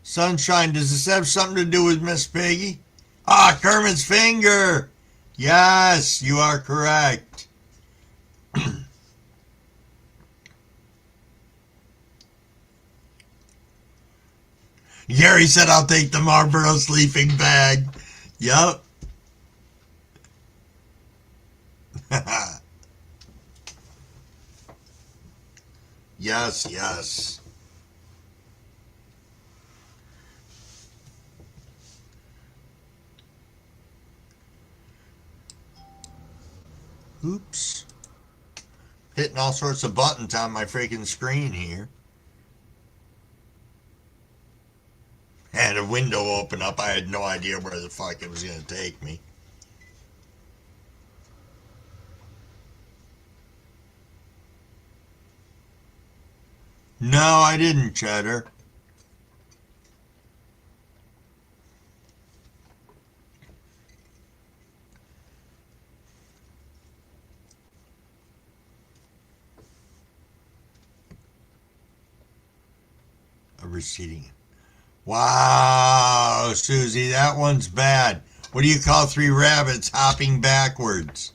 Sunshine, does this have something to do with Miss Piggy? Ah, Kermit's finger! Yes, you are correct. Gary said I'll take the Marlboro sleeping bag. Yup. Yes, yes. Oops. Hitting all sorts of buttons on my freaking screen here. Had a window open up. I had no idea where the fuck it was going to take me. No, I didn't, Cheddar. A receding. Wow, Susie, that one's bad. What do you call three rabbits hopping backwards?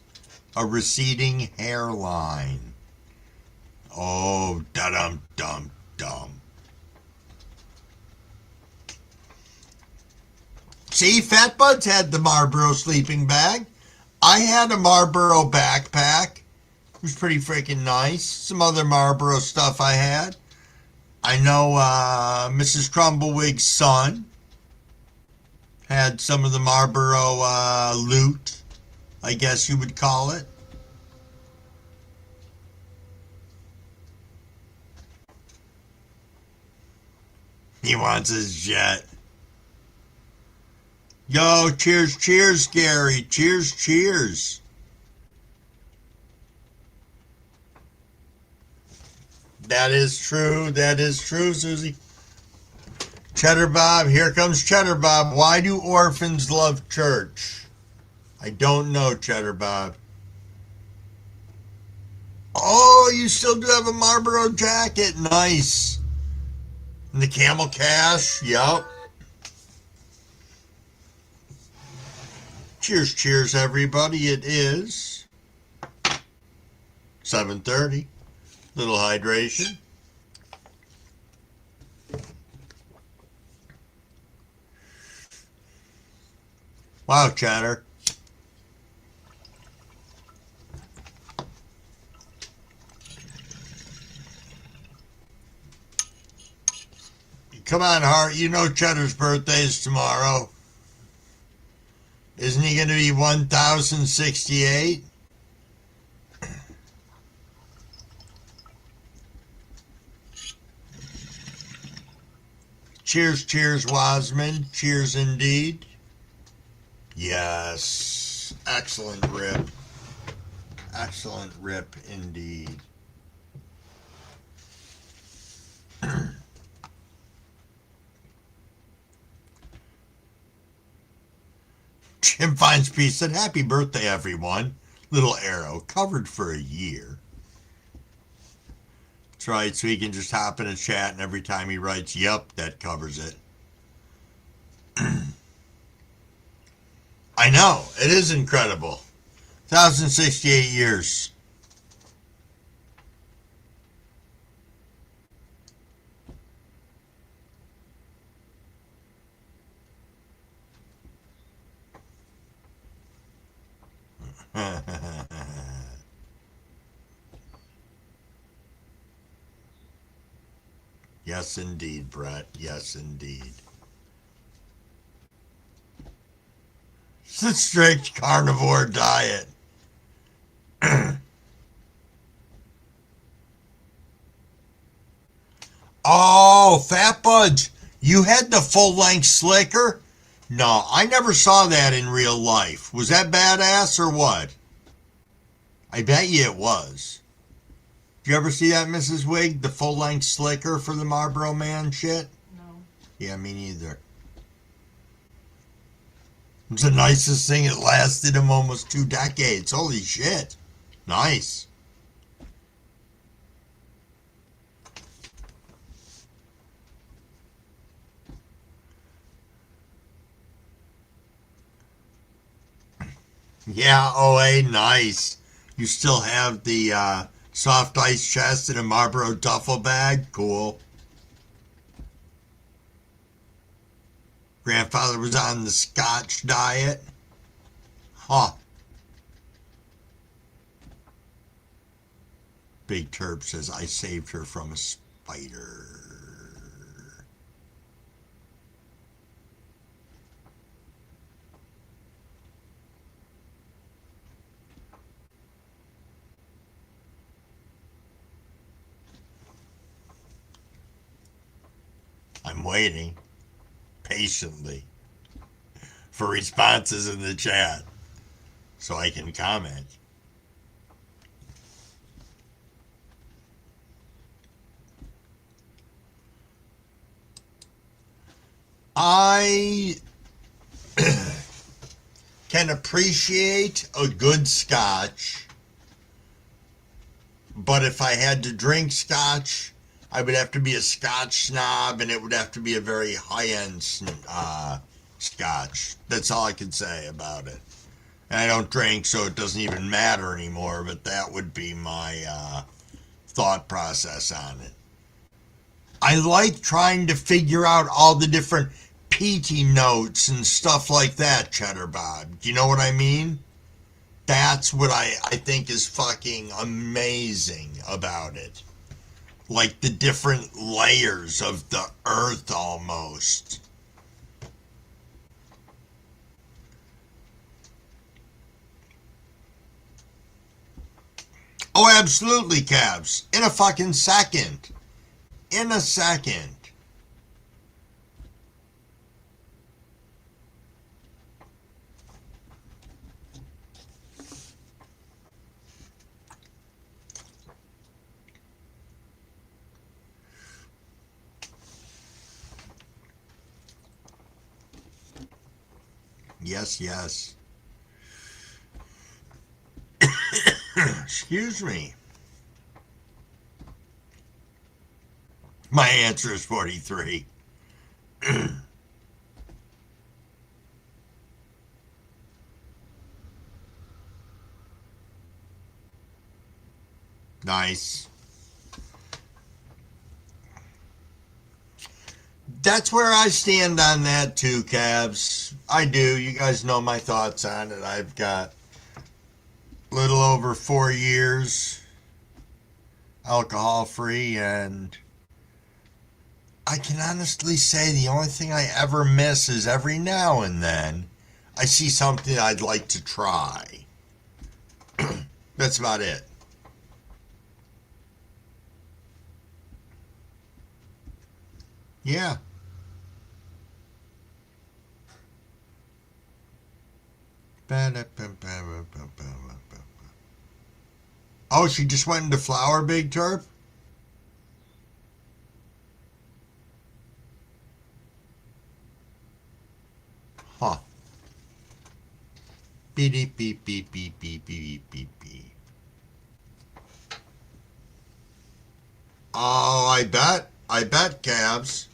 A receding hairline. Oh, da-dum-dum-dum. See, Fat Buds had the Marlboro sleeping bag. I had a Marlboro backpack. It was pretty freaking nice. Some other Marlboro stuff I had. I know Mrs. Crumblewig's son had some of the Marlboro loot, I guess you would call it. He wants his jet. Yo, cheers, cheers, Gary. Cheers, cheers. That is true. That is true, Susie. Cheddar Bob, here comes Cheddar Bob. Why do orphans love church? I don't know, Cheddar Bob. Oh, you still do have a Marlboro jacket. Nice. And the camel cash. Yup. Cheers, cheers, everybody. It is 7:30. Little hydration. Wow, Chatter. Come on, Hart. You know Cheddar's birthday is tomorrow. Isn't he going to be 1,068? Cheers, cheers, Wasman. Cheers indeed. Yes. Excellent rip. Excellent rip indeed. Jim Finds Peace said, happy birthday, everyone. Little arrow, covered for a year. That's right, so he can just hop in a chat, and every time he writes, yup, that covers it. I know, it is incredible. 1,068 years. Yes, indeed, Brett. Yes, indeed. It's a strict carnivore diet. Oh, Fudge, you had the full-length slicker? No, I never saw that in real life. Was that badass or what? I bet you it was. Did you ever see that, Mrs. Wig? The full-length slicker for the Marlboro Man shit?
No.
Yeah, me neither. It's the nicest thing. It lasted him almost 2 decades. Holy shit. Nice. Yeah, OA, nice. You still have the soft ice chest in a Marlboro duffel bag? Cool. Grandfather was on the Scotch diet? Huh. Big Terp says, I saved her from a spider. I'm waiting patiently for responses in the chat so I can comment. I can appreciate a good scotch, but if I had to drink scotch, I would have to be a scotch snob, and it would have to be a very high-end scotch. That's all I can say about it. And I don't drink, so it doesn't even matter anymore, but that would be my thought process on it. I like trying to figure out all the different peaty notes and stuff like that, Cheddar Bob. Do you know what I mean? That's what I think is fucking amazing about it. Like the different layers of the earth almost. Oh, absolutely, Cabs. In a fucking second. In a second. Yes, yes. Excuse me. My answer is 43. Nice. That's where I stand on that too, Cavs. I do. You guys know my thoughts on it. I've got a little over 4 years alcohol free, and I can honestly say the only thing I ever miss is every now and then I see something I'd like to try. That's about it. Yeah. Oh, she just went into flower, Big Turp? Huh. Beep, beep, beep, beep, beep, beep, beep, beep. Oh, I bet, Cabs.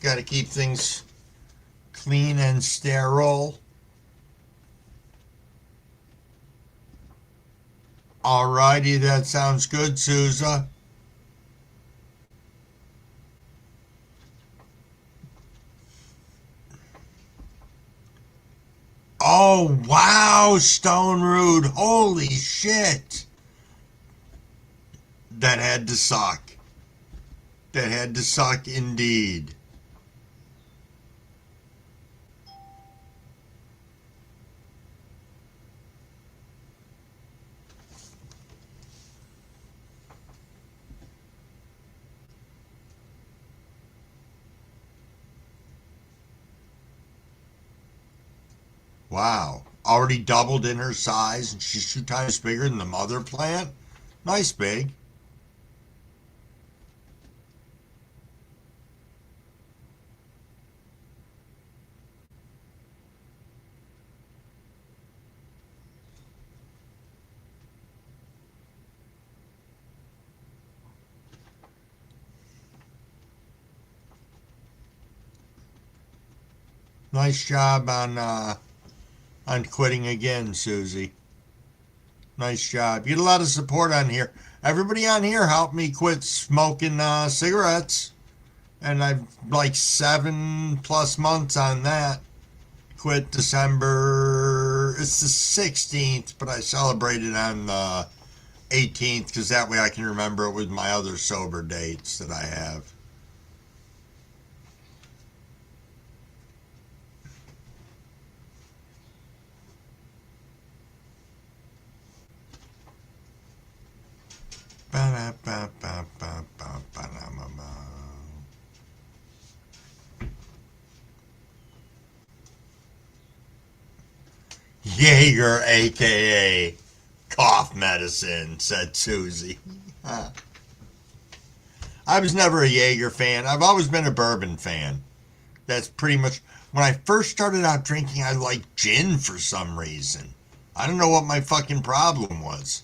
Got to keep things clean and sterile. Alrighty, that sounds good, Sousa. Oh, wow, Stone Rude. Holy shit. That had to suck. That had to suck indeed. Wow. Already doubled in her size and she's 2 times bigger than the mother plant? Nice big. Nice job on quitting again, Susie. Nice job. You get a lot of support on here. Everybody on here helped me quit smoking cigarettes. And I've like 7+ months on that. Quit December. It's the 16th, but I celebrated on the 18th because that way I can remember it with my other sober dates that I have. Jaeger, aka cough medicine, said Susie. I was never a Jaeger fan. I've always been a bourbon fan. That's pretty much when I first started out drinking. I liked gin for some reason. I don't know what my fucking problem was.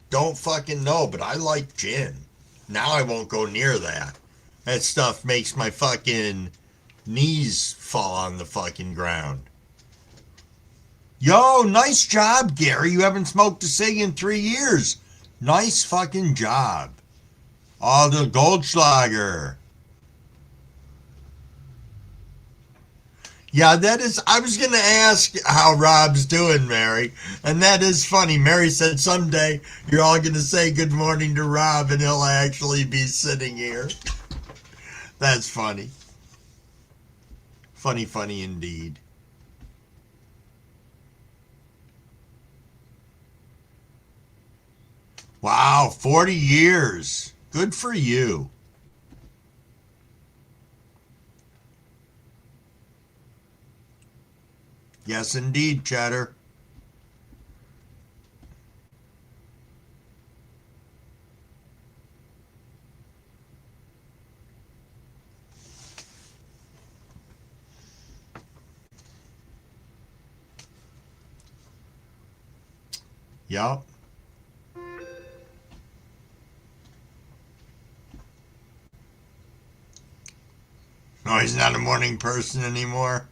Don't fucking know, but I like gin. Now I won't go near that. That stuff makes my fucking knees fall on the fucking ground. Yo, nice job, Gary. You haven't smoked a cig in 3 years. Nice fucking job. Oh, the Goldschlager. Yeah, that is. I was going to ask how Rob's doing, Mary. And that is funny. Mary said someday you're all going to say good morning to Rob and he'll actually be sitting here. That's funny. Funny, funny indeed. Wow, 40 years. Good for you. Yes, indeed, Cheddar. Yup. No, he's not a morning person anymore.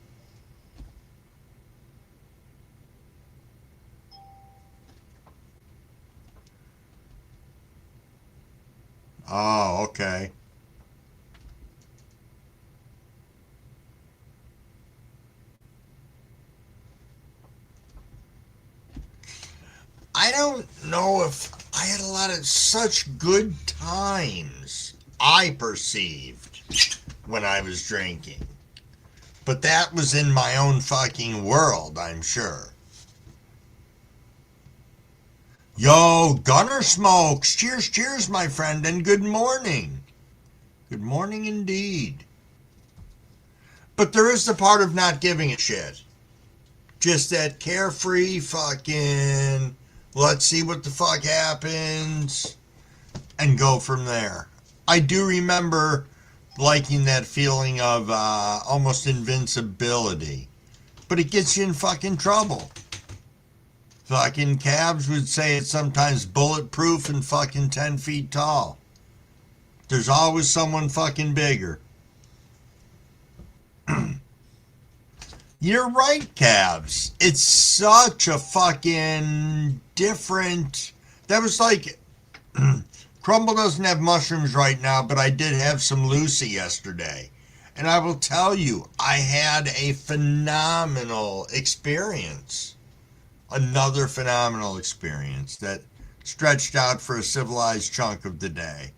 Oh, okay. I don't know if I had a lot of such good times, I perceived, when I was drinking. But that was in my own fucking world, I'm sure. Yo, Gunner Smokes. Cheers, cheers, my friend, and good morning. Good morning indeed. But there is the part of not giving a shit. Just that carefree fucking, let's see what the fuck happens and go from there. I do remember liking that feeling of almost invincibility, but it gets you in fucking trouble. Fucking cabs would say it's sometimes bulletproof and fucking 10 feet tall. There's always someone fucking bigger. You're right, Cavs. It's such a fucking different. That was like. Crumble doesn't have mushrooms right now, but I did have some Lucy yesterday. And I will tell you, I had a phenomenal experience. Another phenomenal experience that stretched out for a civilized chunk of the day.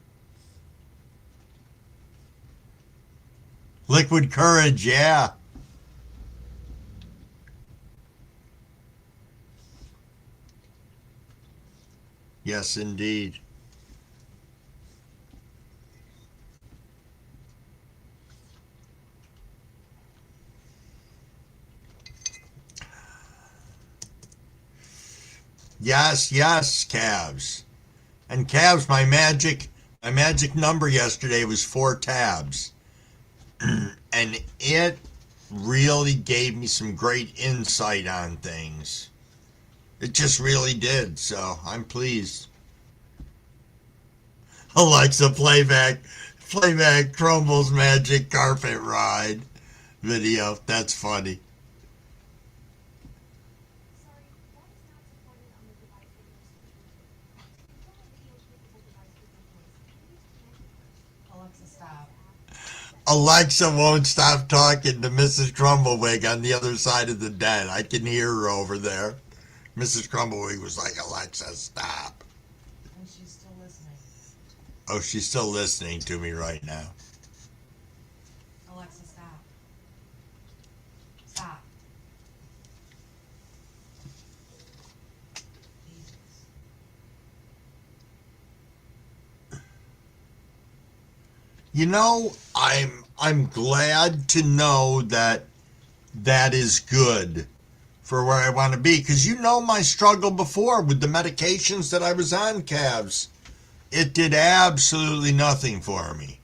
Liquid courage, yeah. Yes, indeed. Yes, yes, calves. And calves, my magic number yesterday was 4 tabs. And it really gave me some great insight on things. It just really did, so I'm pleased. Alexa, playback Crumbles Magic Carpet Ride video. That's funny.
Alexa, stop.
Alexa won't stop talking to Mrs. Crumbawig on the other side of the den. I can hear her over there. Mrs. Crumbawig was like, Alexa, stop.
And she's still listening.
Oh, she's still listening to me right now.
Alexa, stop. Stop. Jesus.
I'm glad to know that that is good for where I want to be, because my struggle before with the medications that I was on, calves. It did absolutely nothing for me.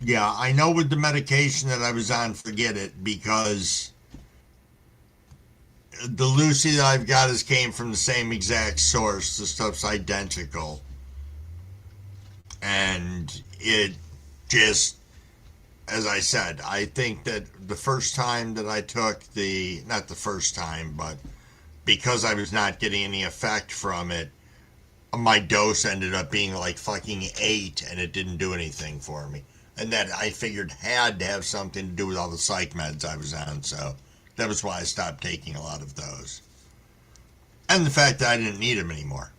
Yeah, I know with the medication that I was on, forget it, because the Lucy that I've got is came from the same exact source. The stuff's identical. And it just, as I said, I think that the first time that I took not the first time, but because I was not getting any effect from it, my dose ended up being like fucking 8 and it didn't do anything for me. And that I figured had to have something to do with all the psych meds I was on, so that was why I stopped taking a lot of those. And the fact that I didn't need them anymore.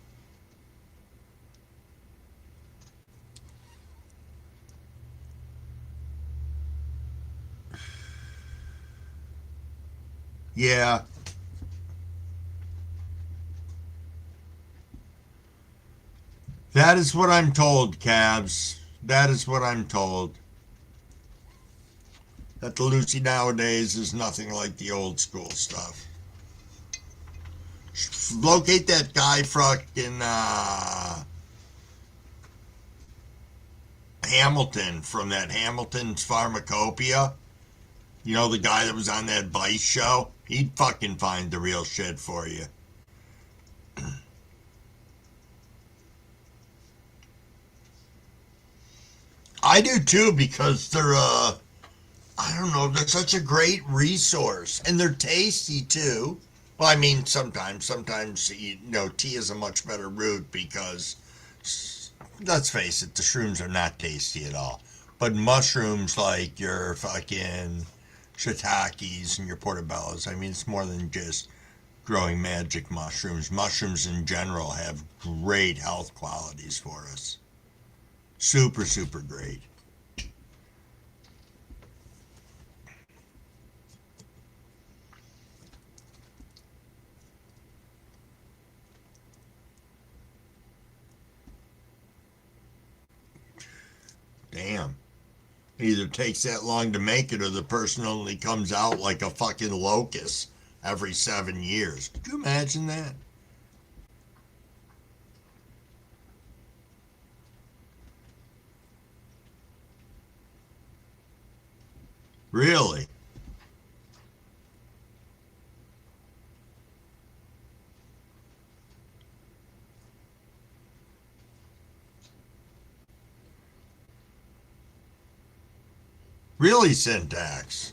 Yeah, that is what I'm told, Cabs. That is what I'm told. That the Lucy nowadays is nothing like the old school stuff. Locate that guy fucking Hamilton from that Hamilton's Pharmacopoeia. The guy that was on that Vice show? He'd fucking find the real shit for you. I do too, because I don't know, they're such a great resource. And they're tasty too. Well, I mean, sometimes, tea is a much better route because, let's face it, the shrooms are not tasty at all. But mushrooms like your fucking shiitakes and your portobellos, I mean, it's more than just growing magic mushrooms. Mushrooms in general have great health qualities for us. Super, super great. Damn. It either takes that long to make it or the person only comes out like a fucking locust every 7 years. Could you imagine that? Really? Really, syntax?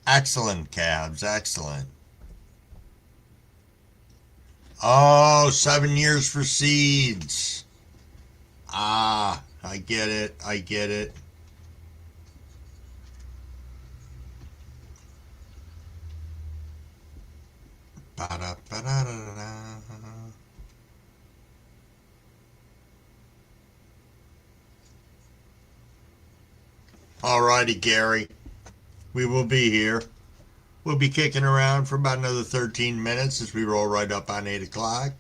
Excellent, Cabs. Excellent. Oh, 7 years for seeds. Ah, I get it. I get it. Ba-da-ba-da-da-da. Alrighty, Gary. We will be here. We'll be kicking around for about another 13 minutes as we roll right up on 8 o'clock.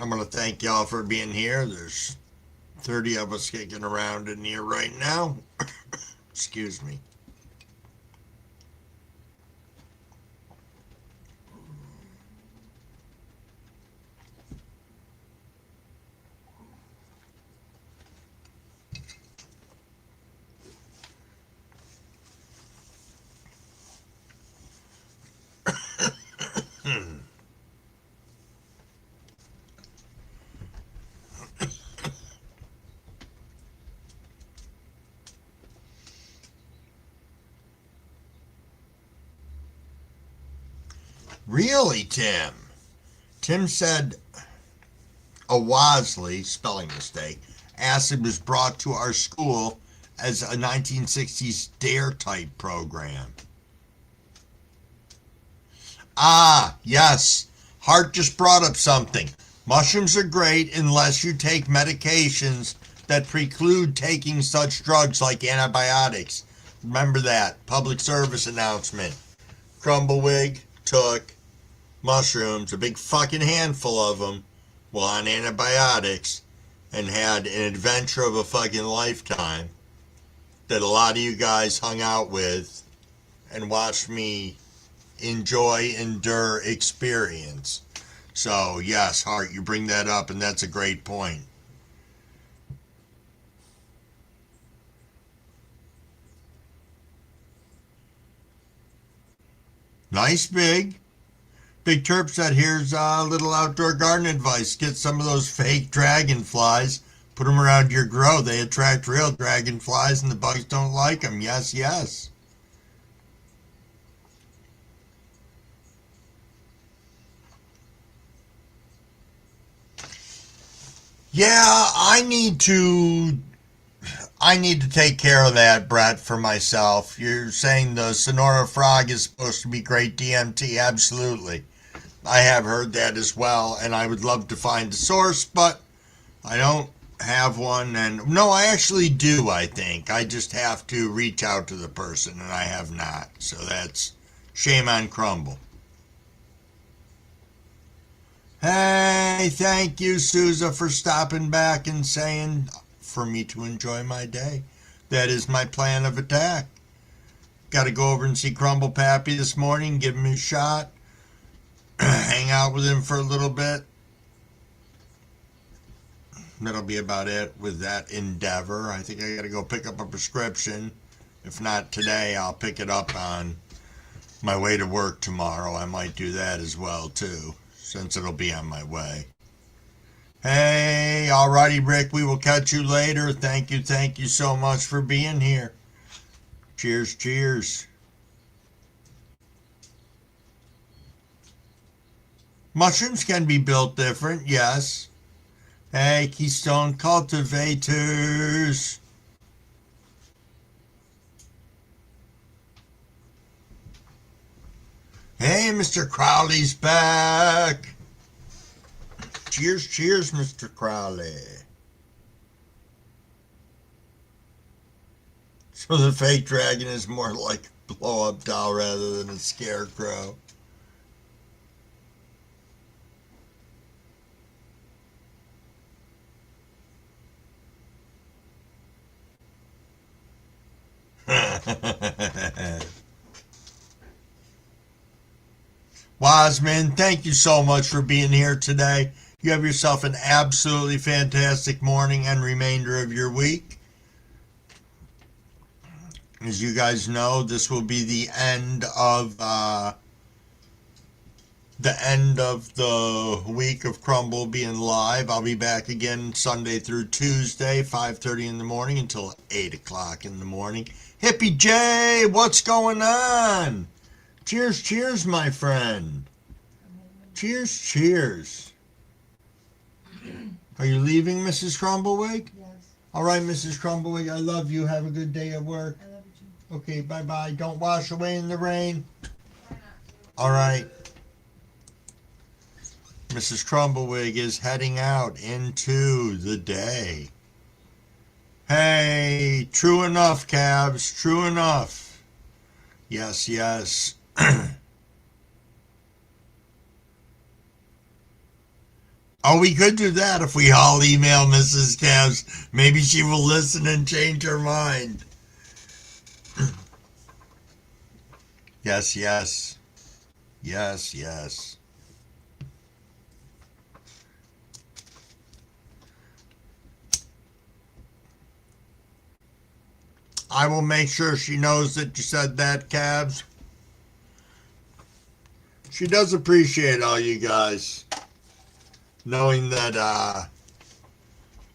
I'm going to thank y'all for being here. There's 30 of us kicking around in here right now. Excuse me. Really, Tim? Tim said a Wasley, spelling mistake, acid was brought to our school as a 1960s dare type program. Ah, yes. Hart just brought up something. Mushrooms are great unless you take medications that preclude taking such drugs like antibiotics. Remember that. Public service announcement. Crumbawig took mushrooms, a big fucking handful of them, while on antibiotics, and had an adventure of a fucking lifetime that a lot of you guys hung out with and watched me enjoy, endure, experience. So, yes, Hart, you bring that up, and that's a great point. Nice big. Big Terp said, here's a little outdoor garden advice. Get some of those fake dragonflies, put them around your grow. They attract real dragonflies, and the bugs don't like them. Yes, yes. Yeah, I need to take care of that, Brett, for myself. You're saying the Sonora frog is supposed to be great DMT. Absolutely. I have heard that as well, and I would love to find a source, but I don't have one. And no, I actually do, I think. I just have to reach out to the person, and I have not. So that's shame on Crumble. Hey, thank you, Souza, for stopping back and saying for me to enjoy my day. That is my plan of attack. Got to go over and see Crumble Pappy this morning, give him a shot, hang out with him for a little bit. That'll be about it with that endeavor. I think I got to go pick up a prescription. If not today, I'll pick it up on my way to work tomorrow. I might do that as well, too, since it'll be on my way. Hey, alrighty, Rick, we will catch you later. Thank you so much for being here. Cheers, cheers. Mushrooms can be built different, yes. Hey, Keystone Cultivators. Hey, Mr. Crowley's back. Cheers, cheers, Mr. Crowley. So the fake dragon is more like a blow-up doll rather than a scarecrow. Wiseman, thank you so much for being here today. You have yourself an absolutely fantastic morning and remainder of your week. As you guys know, this will be the week of Crumble being live. I'll be back again Sunday through Tuesday, 5:30 in the morning until 8 o'clock in the morning. Hippie J, what's going on? Cheers, cheers, my friend. Cheers, cheers. Are you leaving, Mrs. Crumblewick?
Yes.
All right, Mrs. Crumblewick, I love you. Have a good day at work.
I love you too.
Okay, bye-bye. Don't wash away in the rain.
Try not to.
All right. Mrs. Crumblewick is heading out into the day. Hey, true enough, Cabs. True enough. Yes, yes. Oh, we could do that if we all email Mrs. Cabs. Maybe she will listen and change her mind. Yes, yes. Yes, yes. I will make sure she knows that you said that, Cabs. She does appreciate all you guys, knowing that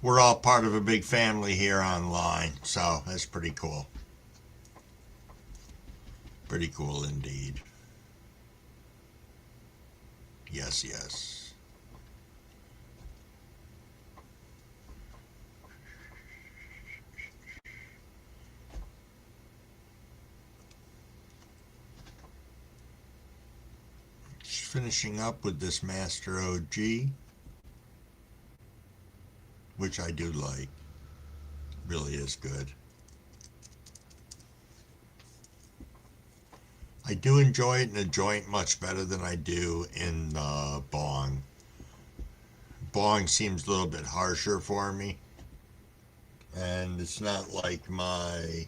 we're all part of a big family here online. So that's pretty cool. Pretty cool indeed. Yes, yes. Just finishing up with this Master OG, which I do like. Really is good. I do enjoy it in a joint much better than I do in bong. Bong seems a little bit harsher for me, and it's not like my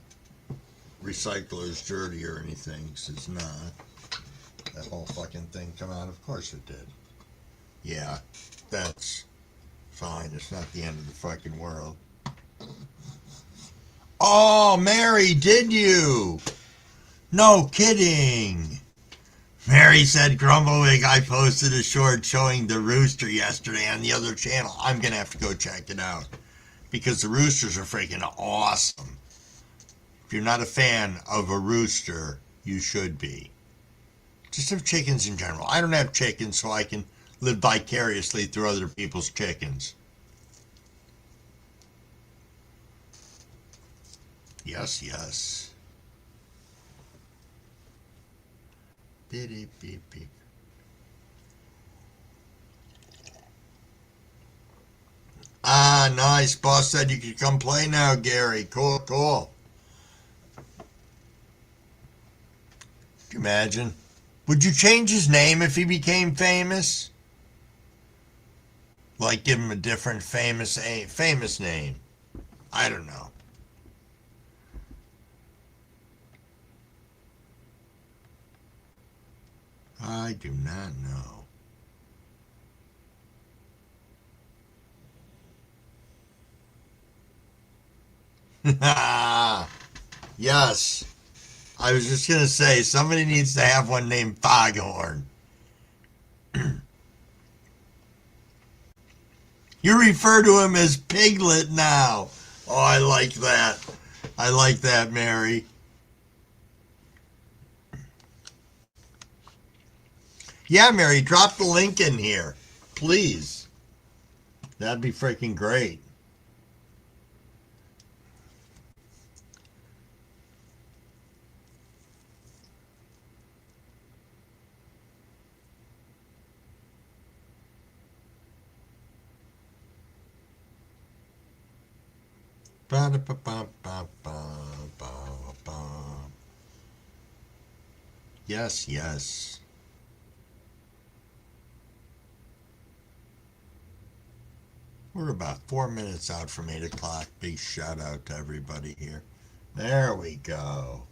recycler's dirty or anything. 'Cause it's not. That whole fucking thing come out. Of course it did. Yeah, that's fine. It's not the end of the fucking world. Oh, Mary, did you? No kidding. Mary said, Grumblewig, I posted a short showing the rooster yesterday on the other channel. I'm going to have to go check it out because the roosters are freaking awesome. If you're not a fan of a rooster, you should be. Just of chickens in general. I don't have chickens, so I can live vicariously through other people's chickens. Yes, yes. Beep, beep, beep. Ah, nice. Boss said you could come play now, Gary. Cool, cool. Could you imagine? Would you change his name if he became famous? Like give him a different famous name? I don't know. I do not know. Yes. I was just gonna say somebody needs to have one named Foghorn. You refer to him as Piglet now. Oh, I like that. I like that, Mary. Yeah, Mary, drop the link in here, please. That'd be freaking great. Yes, yes. We're about 4 minutes out from 8 o'clock. Big shout out to everybody here. There we go.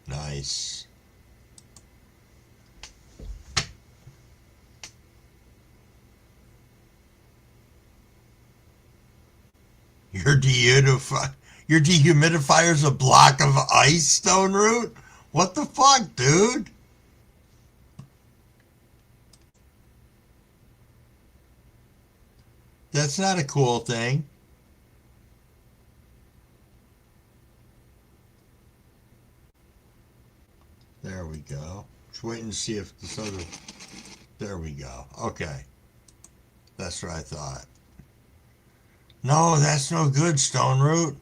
Nice. Your your dehumidifier's a block of ice, Stone Root? What the fuck, dude? That's not a cool thing. There we go. Just waiting to see if this other. There we go. Okay. That's what I thought. No, that's no good, Stone Root.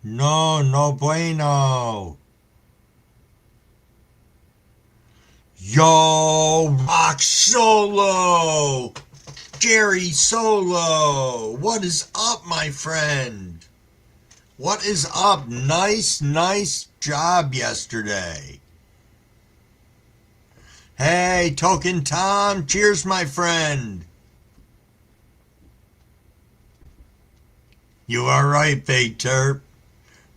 No, no bueno. Yo, Rock Solo! Jerry Solo! What is up, my friend? What is up? Nice job yesterday. Hey, Token Tom, cheers, my friend. You are right, Big Terp.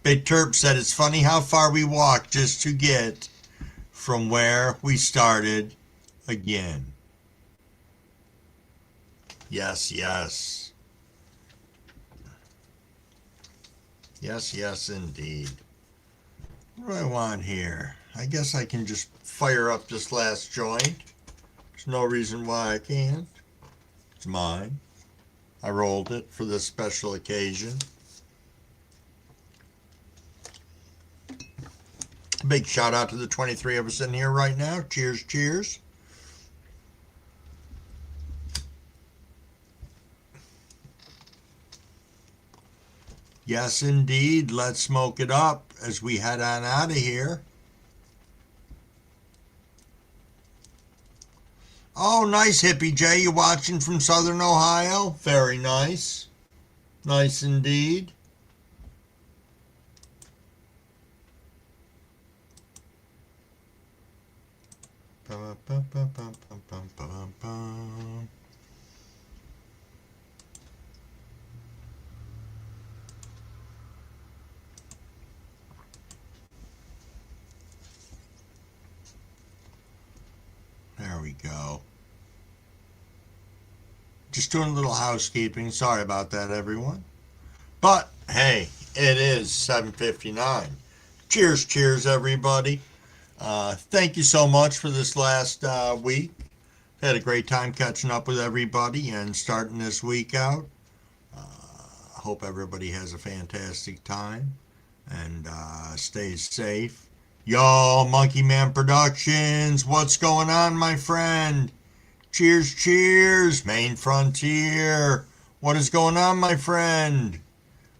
Big Terp said it's funny how far we walked just to get from where we started again. Yes, yes. Yes, indeed. What do I want here? I guess I can just fire up this last joint. There's no reason why I can't. It's mine. I rolled it for this special occasion. Big shout out to the 23 of us in here right now. Cheers, cheers. Yes, indeed. Let's smoke it up as we head on out of here. Oh, nice, Hippie J. You watching from Southern Ohio? Very nice. Nice indeed. There we go. Just doing a little housekeeping. Sorry about that, everyone. But hey, it is 7:59. Cheers, everybody. Thank you so much for this last week. Had a great time catching up with everybody and starting this week out. Hope everybody has a fantastic time and stays safe. Yo, Monkey Man Productions, what's going on, my friend? Cheers, Main Frontier. What is going on, my friend?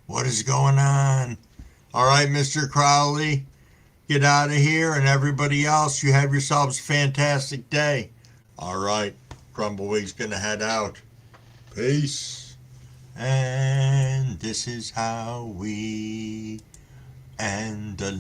What is going on? All right, Mr. Crowley, get out of here, and everybody else, you have yourselves a fantastic day. All right, Crumbleweig's gonna head out. Peace. And this is how we end the